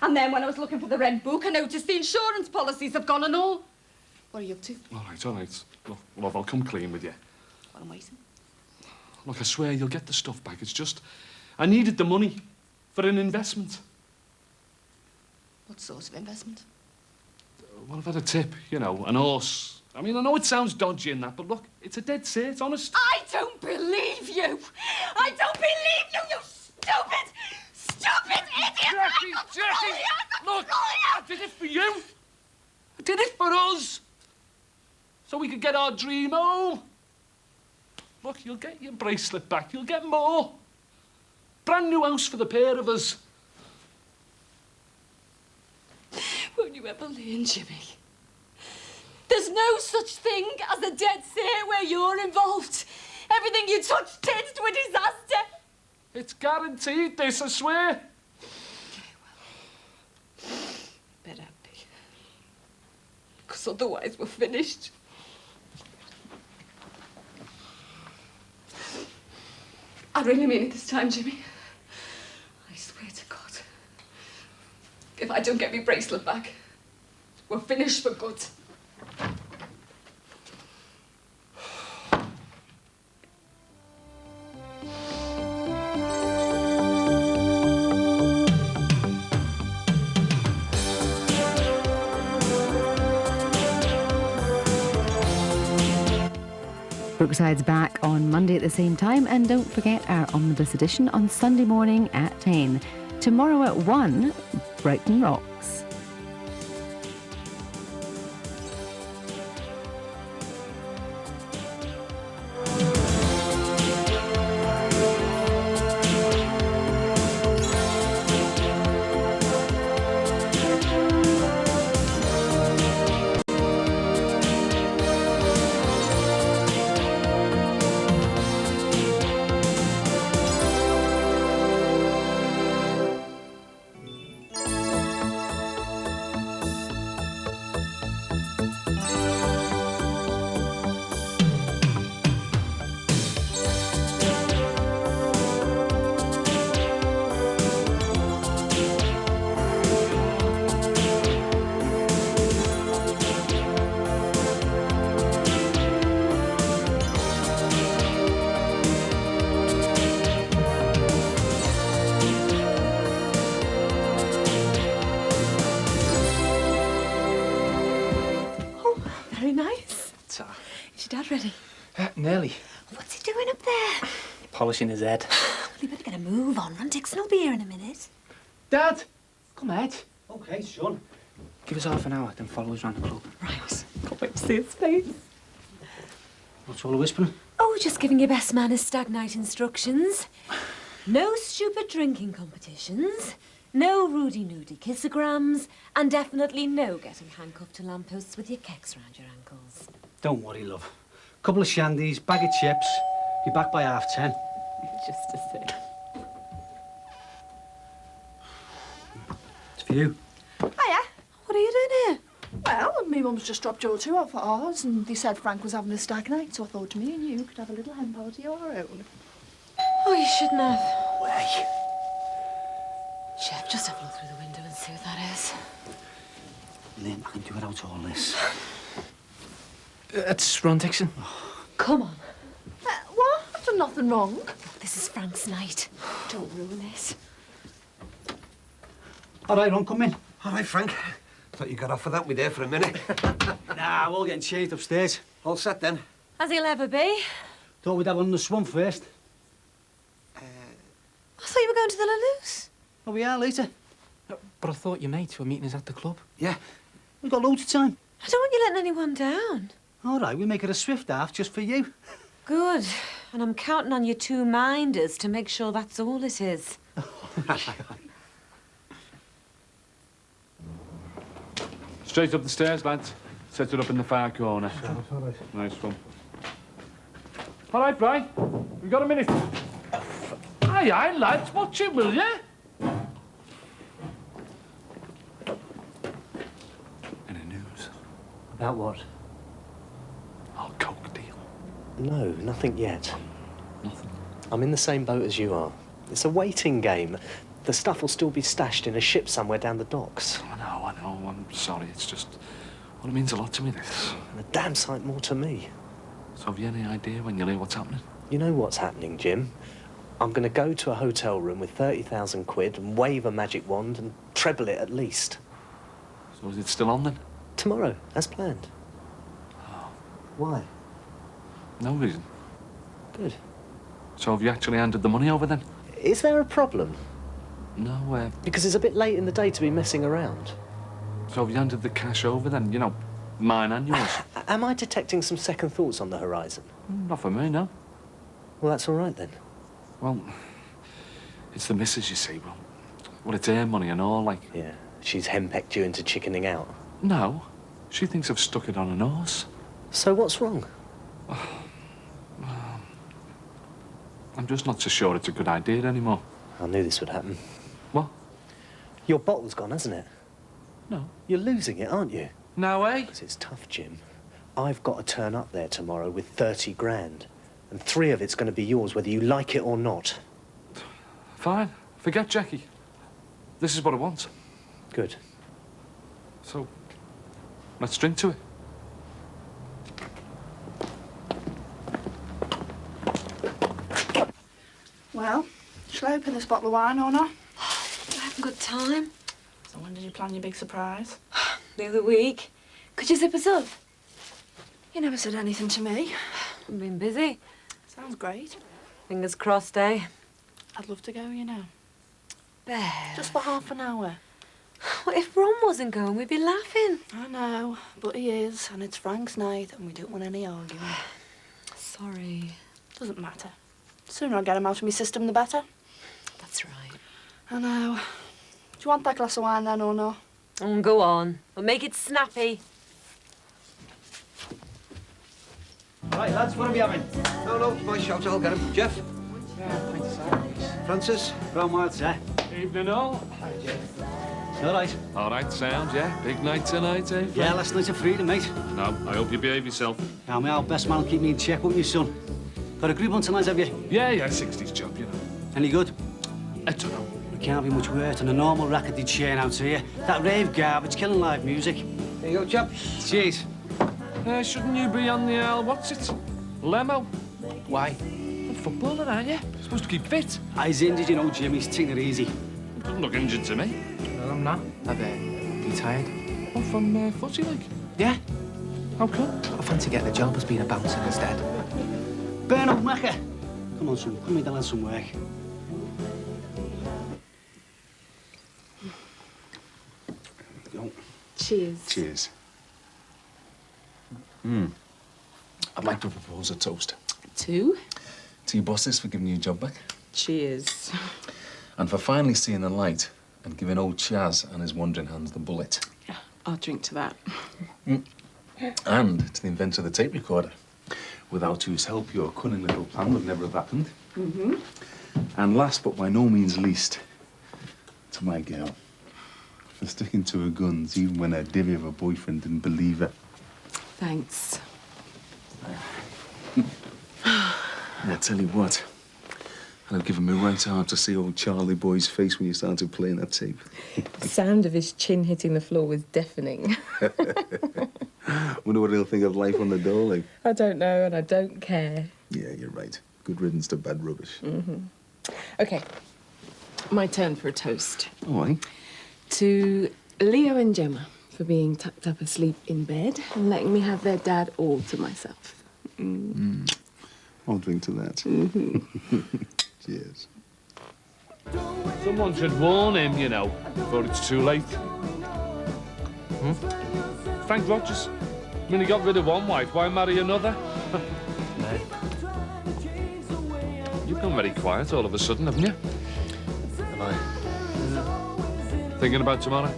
And then when I was looking for the rent book, I noticed the insurance policies have gone and all. What are you up to? All right, all right. Look, love, I'll come clean with you. Well, I'm waiting. Look, I swear you'll get the stuff back. It's just, I needed the money for an investment. What sort of investment? Well, I've had a tip, you know, an horse, I mean, I know it sounds dodgy and that, but look, it's a dead cert, honest. I don't believe you! I don't believe you, you stupid, stupid idiot! Jackie! Look, I did it for you. I did it for us. So we could get our dream home. Look, you'll get your bracelet back. You'll get more. Brand new house for the pair of us. Won't you ever learn, Jimmy? There's no such thing as a dead cert where you're involved. Everything you touch turns to a disaster. It's guaranteed, this, I swear. Better be. Because otherwise we're finished. I really mean it this time, Jimmy. I swear to God. If I don't get my bracelet back, we're finished for good. Brookside's back on Monday at the same time, and don't forget our omnibus edition on Sunday morning at 10. Tomorrow at 1, Brighton Rocks. Ready? Nearly. What's he doing up there? Polishing his head. Well, you better get a move on. Ron Dixon will be here in a minute. Dad! Come ahead. OK, son. Give us half an hour, then follow us round the club. Right. Can't wait to see his face. What's all the whispering? Oh, just giving your best man his stag night instructions. No stupid drinking competitions. No Rudy-Nudie kissograms. And definitely no getting handcuffed to lampposts with your kecks round your ankles. Don't worry, love. Couple of shandies, bag of chips. Be back by 10:30. Just to see. It's for you. Hiya. What are you doing here? Well, me mum's just dropped your two off at ours, and they said Frank was having a stag night, so I thought me and you could have a little hen party of our own. Oh, you shouldn't have. Way. Chef, just have a look through the window and see what that is. Lynn, I can do without all this. It's Ron Dixon. Come on. What? I've done nothing wrong. This is Frank's night. Don't ruin it. All right, Ron, come in. All right, Frank. Thought you got off without me there for a minute. Nah, we're all getting changed upstairs. All set then? As he'll ever be. Thought we'd have one in the swamp first. I thought you were going to the Lalouse. Oh, we are later. But I thought your mates were meeting us at the club. Yeah. We've got loads of time. I don't want you letting anyone down. All right, we'll make it a swift half just for you. Good. And I'm counting on you two minders to make sure that's all it is. Straight up the stairs, lads. Set it up in the far corner. All right. Nice one. All right, Brian. We got a minute. Aye, aye, lads. Watch it, will you? Any news? About what? Our coke deal. No, nothing yet. Nothing? I'm in the same boat as you are. It's a waiting game. The stuff will still be stashed in a ship somewhere down the docks. I know. I'm sorry. It's just... Well, it means a lot to me, this. And a damn sight more to me. So have you any idea when you'll hear what's happening? You know what's happening, Jim? I'm going to go to a hotel room with 30,000 quid and wave a magic wand and treble it at least. So is it still on, then? Tomorrow, as planned. Oh, Why? No reason. Good. So have you actually handed the money over then? Is there a problem? No, Because it's a bit late in the day to be messing around. So have you handed the cash over then? You know, mine and yours. Am I detecting some second thoughts on the horizon? Not for me, no. Well, that's all right then. Well, it's the missus, you see. Well, it's her money and all, like... Yeah, she's henpecked you into chickening out. No, she thinks I've stuck it on her nose. So what's wrong? I'm just not so sure it's a good idea anymore. I knew this would happen. What? Your bottle's gone, hasn't it? No. You're losing it, aren't you? No way. Because it's tough, Jim. I've got to turn up there tomorrow with 30 grand. And 3 of it's going to be yours, whether you like it or not. Fine. Forget Jackie. This is what I want. Good. So, let's drink to it. Well, shall I open this bottle of wine or not? I haven't got time. So when did you plan your big surprise? The other week. Could you zip us up? You never said anything to me. I've been busy. Sounds great. Fingers crossed, eh? I'd love to go, you know. Bear. Just for half an hour. What if Ron wasn't going? We'd be laughing. I know, but he is, and it's Frank's night, and we don't want any arguing. Sorry. Doesn't matter. The sooner I get him out of my system, the better. That's right. I know. Do you want that glass of wine then, or no? Go on. But make it snappy. Right, lads, what are we having? No, my shout, I'll get him. Jeff? Francis? Brown white, sir. Evening all. Hi, Jeff. All right? All right, sound, yeah. Big night tonight, eh? Yeah, last night's a freedom, mate. No, I hope you behave yourself. Now, my old best man will keep me in check, won't you, son? Got a group on tonight, have you? Yeah, 60s job, you know. Any good? I don't know. We can't be much worse than a normal racket they chain out here. That rave garbage killing live music. There you go, chap. Cheers. Shouldn't you be on the, what's it? Lemo? Why? You're a footballer, aren't you? You're supposed to keep fit. He's injured, you know, Jim. He's taking it easy. Doesn't look injured to me. No, I'm not. I've retired. Oh, from footy, like? Yeah. How come? I fancy getting a job as being a bouncer instead. Bernard Macker. Come on, son. Come in down and some work. Go. Cheers. Cheers. I'd like to propose a toast. 2. To your bosses for giving you a job back. Cheers. And for finally seeing the light and giving old Chaz and his wandering hands the bullet. I'll drink to that. And to the inventor of the tape recorder, without whose help your cunning little plan would never have happened. Mm-hmm. And last but by no means least, to my girl, for sticking to her guns even when her divvy of a boyfriend didn't believe it. Thanks. I tell you what, I'd have given me right hard to see old Charlie Boy's face when you started playing that tape. The sound of his chin hitting the floor was deafening. Wonder what he'll think of life on the dole, like. I don't know, and I don't care. Yeah, you're right. Good riddance to bad rubbish. Mm-hmm. OK. My turn for a toast. Oh, aye? To Leo and Gemma for being tucked up asleep in bed and letting me have their dad all to myself. I'll drink to that. Mm-hmm. Cheers. Someone should warn him, you know, before it's too late. Frank Rogers. I mean, he got rid of one wife. Why marry another? No. You've gone very quiet all of a sudden, haven't you? Have I? Thinking about tomorrow?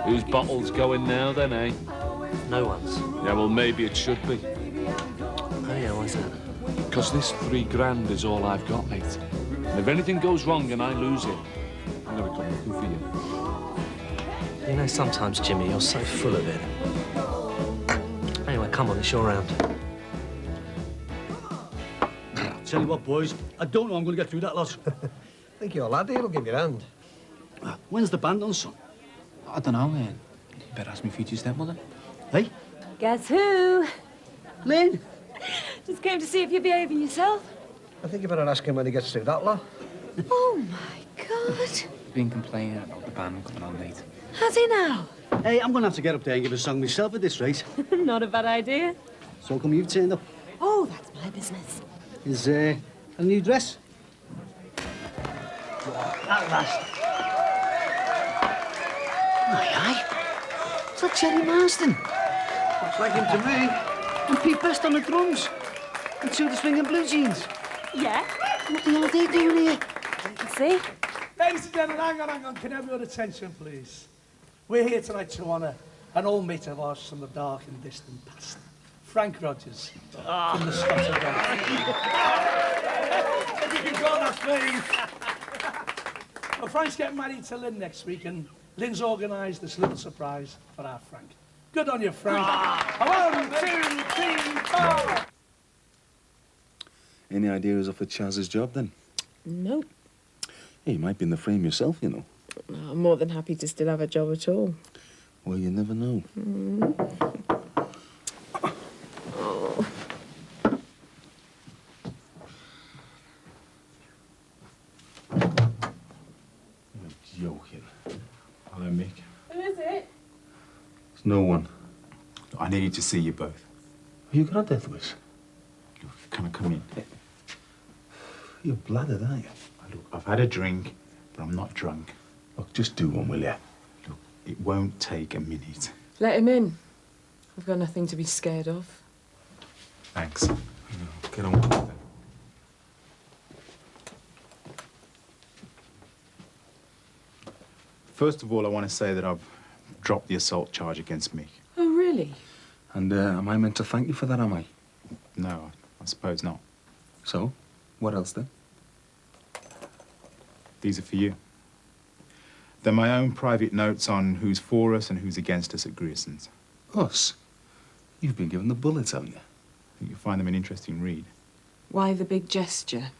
Whose bottle's going now, then, eh? No one's. Yeah, well, maybe it should be. Oh, yeah, why's that? Because this 3 grand is all I've got, mate. And if anything goes wrong and I lose it, I'm going to come looking for you. You know, sometimes, Jimmy, you're so full of it. Anyway, come on, it's your round. Tell you what, boys, I don't know I'm going to get through that lot. I think your lad here will give you a hand. When's the band on, son? I don't know, man. You better ask me future stepmother. Hey? Guess who? Lynn? Just came to see if you're behaving yourself. I think you better ask him when he gets through that lot. Oh, my God. Been complaining about the band coming on late. Has he now? Hey, I'm going to have to get up there and give a song myself at this rate. Not a bad idea. So come you've turned up. Oh, that's my business. Is a new dress? At last. Aye. It's like Jerry Marsden. Looks like him to me. And Pete Best on the drums. And two of the swinging blue jeans. Yeah? What the hell are they doing here? You can see. Ladies and gentlemen, hang on. Can I have your attention, please? We're here tonight to honour an old mate of ours from the dark and distant past. Frank Rogers, from the Scottish Rock. If you can call that, please. Well, Frank's getting married to Lynn next week, and Lynn's organised this little surprise for our Frank. Good on you, Frank. 1, 2, 3, 4. Any idea who's offered Chaz's job, then? Nope. Hey, you might be in the frame yourself, you know. I'm more than happy to still have a job at all. Well, you never know. Oh. You're joking. Hello, Mick. Who is it? It's no one. I needed to see you both. Who you got a death wish? Look, can I come in? You're bladdered, aren't you? Look, I've had a drink, but I'm not drunk. Look, just do one, will you? Look, it won't take a minute. Let him in. I've got nothing to be scared of. Thanks. Get on with it. First of all, I want to say that I've dropped the assault charge against Mick. Oh, really? And am I meant to thank you for that, am I? No, I suppose not. So, what else then? These are for you. They're my own private notes on who's for us and who's against us at Grierson's. Us? You've been given the bullets, haven't you? I think you'll find them an interesting read. Why the big gesture?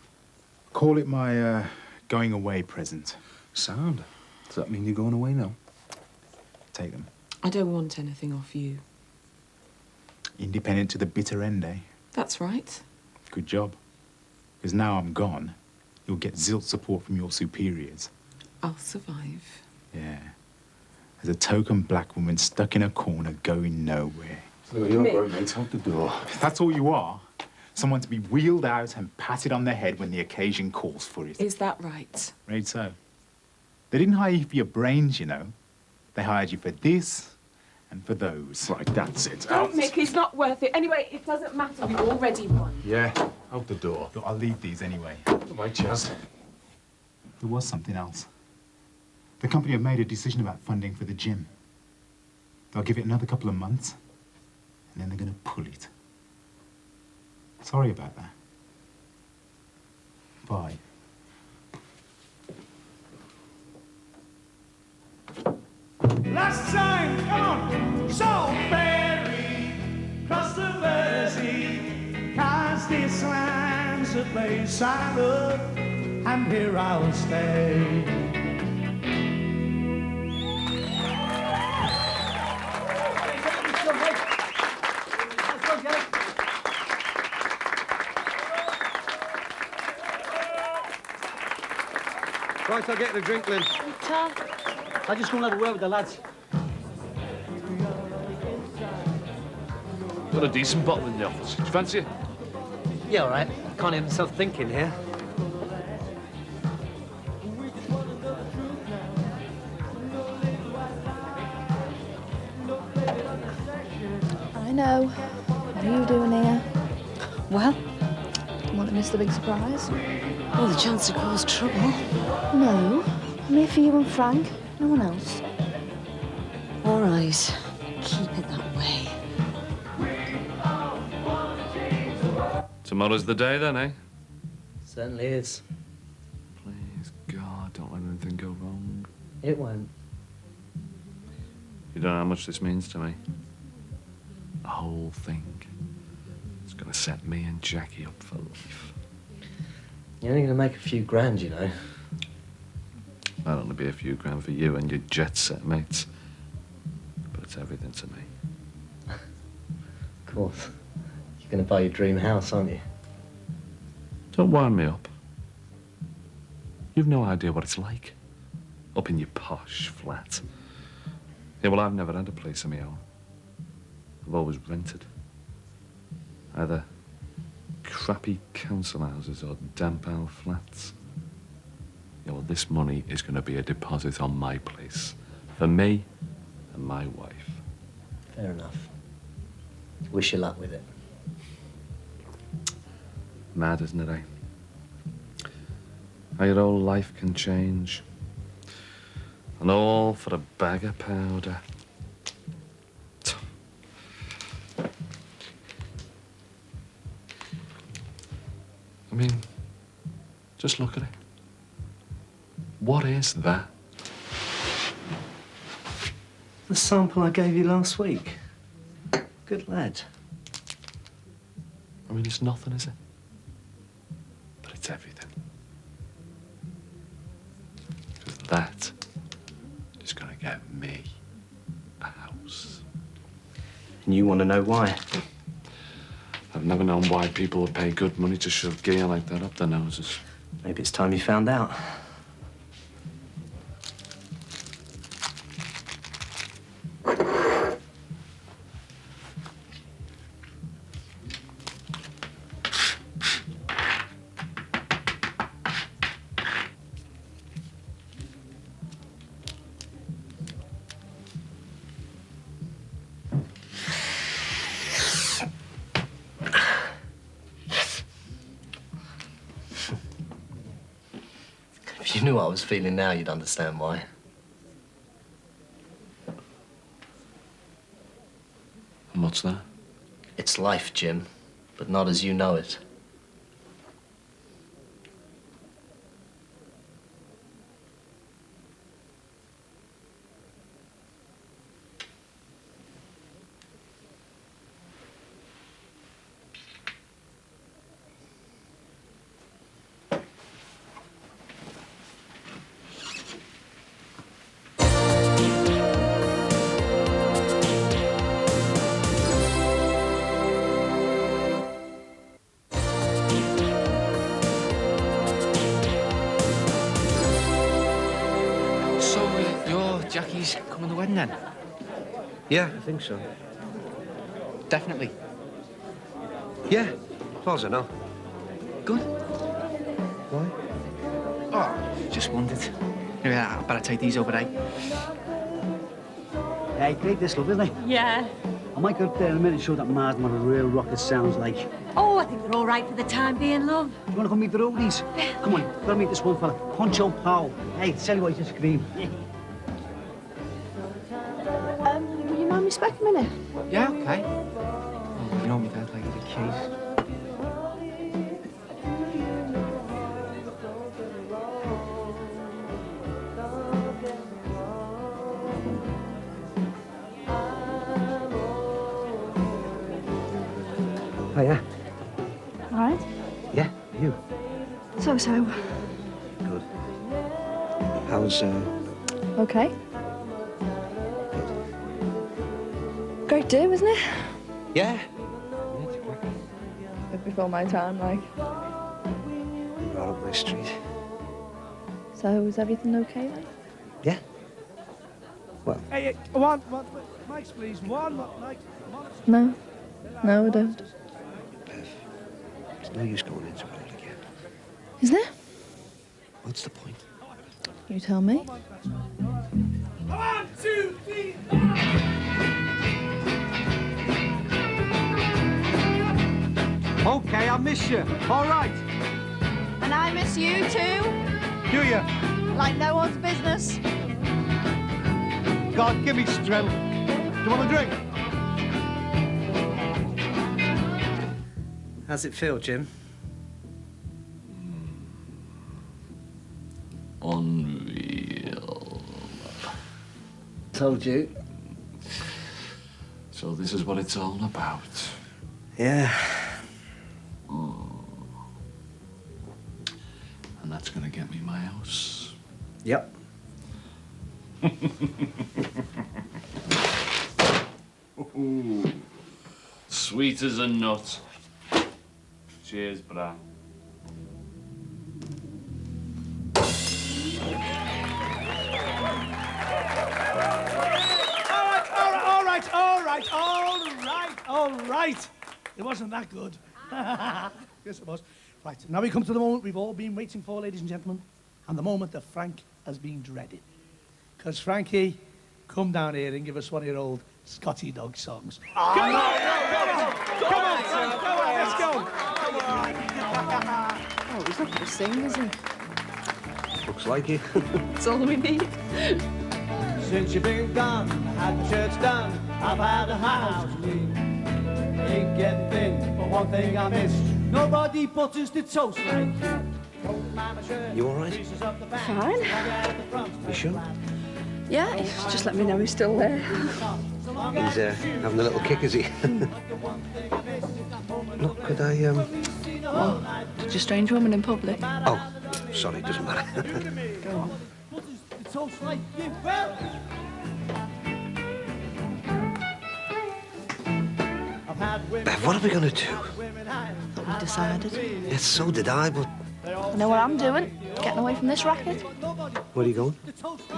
Call it my going away present. Sound. Does that mean you're going away now? Take them. I don't want anything off you. Independent to the bitter end, eh? That's right. Good job. Because now I'm gone, you'll get zilch support from your superiors. I'll survive. Yeah. As a token black woman stuck in a corner going nowhere. So you're going, mate, out the door. If that's all you are, someone to be wheeled out and patted on the head when the occasion calls for it. Is that right? Right so. They didn't hire you for your brains, you know. They hired you for this and for those. Right, that's it. Don't, Mick, he's not worth it. Anyway, it doesn't matter. We've already won. Yeah, out the door. Look, I'll leave these anyway. Right, Chaz. There was something else. The company have made a decision about funding for the gym. They'll give it another couple of months, and then they're going to pull it. Sorry about that. Bye. Last time, come on, Salisbury, cross the Mersey, cause this land's a place I love, and here I will stay. Right, I'll get the drink, Lynn. Tom. I'll just go and have a word with the lads. Got a decent bottle in the office. Do you fancy it? Yeah, all right. Can't hear myself thinking here. I know. What are you doing here? Well? Want to miss the big surprise? Well, the chance to cause trouble. No. I'm here for you and Frank. No one else. All right. Keep it that way. Tomorrow's the day, then, eh? Certainly is. Please, God, don't let anything go wrong. It won't. You don't know how much this means to me. The whole thing. It's gonna set me and Jackie up for life. You're only going to make a few grand, you know. That'll only be a few grand for you and your jet set mates. But it's everything to me. Of course. You're going to buy your dream house, aren't you? Don't wind me up. You've no idea what it's like. Up in your posh flat. Yeah, well, I've never had a place of my own. I've always rented. Either crappy council houses or damp old flats. Yeah, well, this money is going to be a deposit on my place. For me and my wife. Fair enough. Wish you luck with it. Mad, isn't it, eh? How your whole life can change. And all for a bag of powder. I mean, just look at it. What is that? The sample I gave you last week. Good lad. I mean, it's nothing, is it? But it's everything. Because that is going to get me a house. And you want to know why? I've never known why people would pay good money to shove gear like that up their noses. Maybe it's time you found out. If you knew what I was feeling now, you'd understand why. And what's that? It's life, Jim, but not as you know it. Jackie's coming to the wedding then? Yeah, I think so. Definitely. Yeah, as far as I know. Good. Why? Oh, just wondered. Yeah, I better take these over, eh? Hey, great this, love, isn't it? Yeah. I might go up there in a minute and show that Marsden what a real rocket sounds like. Oh, I think they're all right for the time being, love. You want to come meet the roadies? Come on, gotta meet this one fella, Poncho Powell. Hey, tell you what, he's a scream. Will you mind me back a minute? Yeah, okay. Oh, you know me, Dad, like the keys. Oh, yeah. All right. Yeah, you. So. Good. How's, Okay. Great day, wasn't it? Yeah. Bit before my time, like. Right up my street. So, is everything okay then? Yeah. Well. Hey, one, Mike's, please. One, Mike. No. No, I don't. There's no use going into it all again. Is there? What's the point? You tell me. 1, 2, 3, Okay, I miss you. All right. And I miss you too. Do you? Like no one's business. God, give me strength. Do you want a drink? How's it feel, Jim? Unreal. Told you. So this is what it's all about. Yeah. And that's gonna get me my house. Yep. Ooh, sweet as a nut. Cheers, brah. All right. It wasn't that good. Yes, it was. Right, now we come to the moment we've all been waiting for, ladies and gentlemen, and the moment that Frank has been dreading. Because, Frankie, come down here and give us one of your old Scotty Dog songs. Oh, Come no, on! no, Come on, Frank, go on, let's go! Oh, he's not going to sing, is he? Looks like it. That's all we need. Since you've been gone, had the church done, I've had a house clean. Ain't getting thin, but one thing I miss, nobody butters the toast like you. You all right? Fine. You sure? Yeah, just let me know he's still there. He's having a little kick, is he? Look, could I, What? Did you strange woman in public? Oh, sorry, doesn't matter. Go on. The toast like you, well. Bev, what are we going to do? Thought we decided. Yes, so did I, but I know what I'm doing. Getting away from this racket. where are you going?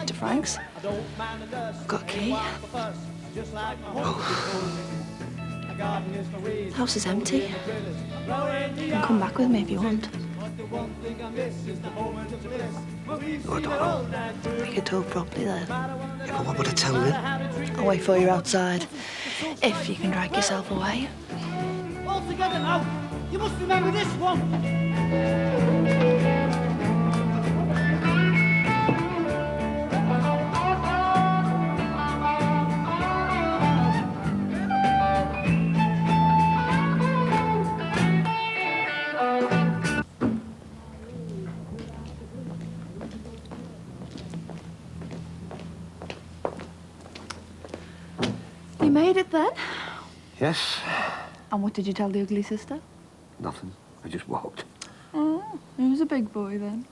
To Frank's. Got a key. The house is empty. You can come back with me if you want. Oh, I don't know. We could talk properly then. Yeah, but what would I tell you? I'll wait for you outside. If you can drag yourself away. All together now. You must remember this one. You made it then? Yes? And what did you tell the ugly sister? Nothing. I just walked. Oh, he was a big boy then.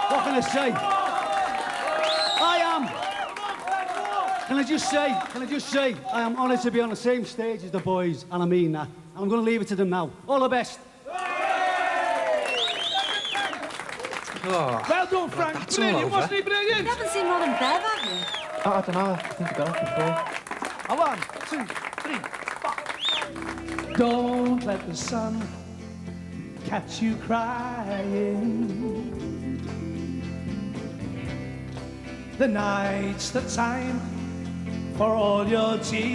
What can I say? Can I just say, I am honoured to be on the same stage as the boys, and I mean that. And I'm going to leave it to them now. All the best. Oh, well done, Frank. That's Brilliant, all over. wasn't he brilliant? You haven't seen Ron and Bev, have you? Oh, I don't know. I think I got off before. 1, 2, 3, 4. Don't let the sun catch you crying. The night's the time for all your tears.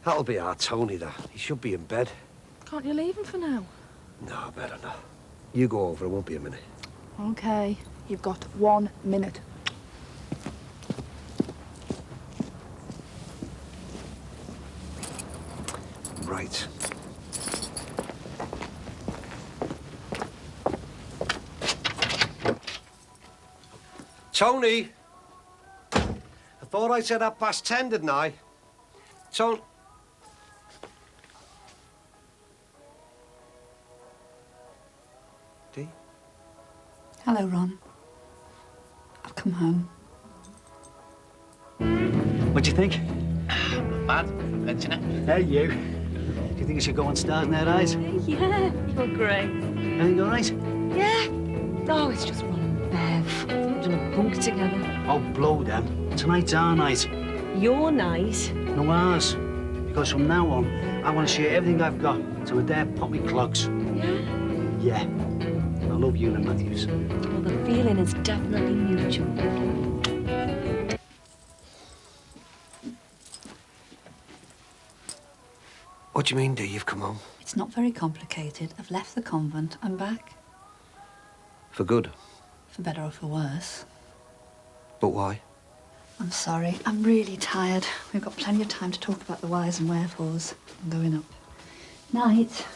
That'll be our Tony, that. He should be in bed. Can't you leave him for now? No, better not. You go over, it won't be a minute. Okay, you've got 1 minute. Right. Tony! I thought I said 10:30, didn't I? Tony... Dee? Hello, Ron. I've come home. What do you think? Not bad. Mention it. Hey, you. Do you think I should go on stars in their eyes? Yeah, you're great. Everything all right? Yeah. Oh, it's just Ron and Bev. We're in a bunk together. Oh, blow them. Tonight's our night. Your night. No, ours. Because from now on, I want to share everything I've got to a dare pop me clogs. Yeah? Yeah. I love you and Matthews. Well, the feeling is definitely mutual. What do you mean, Dee? You've come home? It's not very complicated. I've left the convent. I'm back. For good? For better or for worse. But why? I'm sorry. I'm really tired. We've got plenty of time to talk about the whys and wherefores. I'm going up. Night.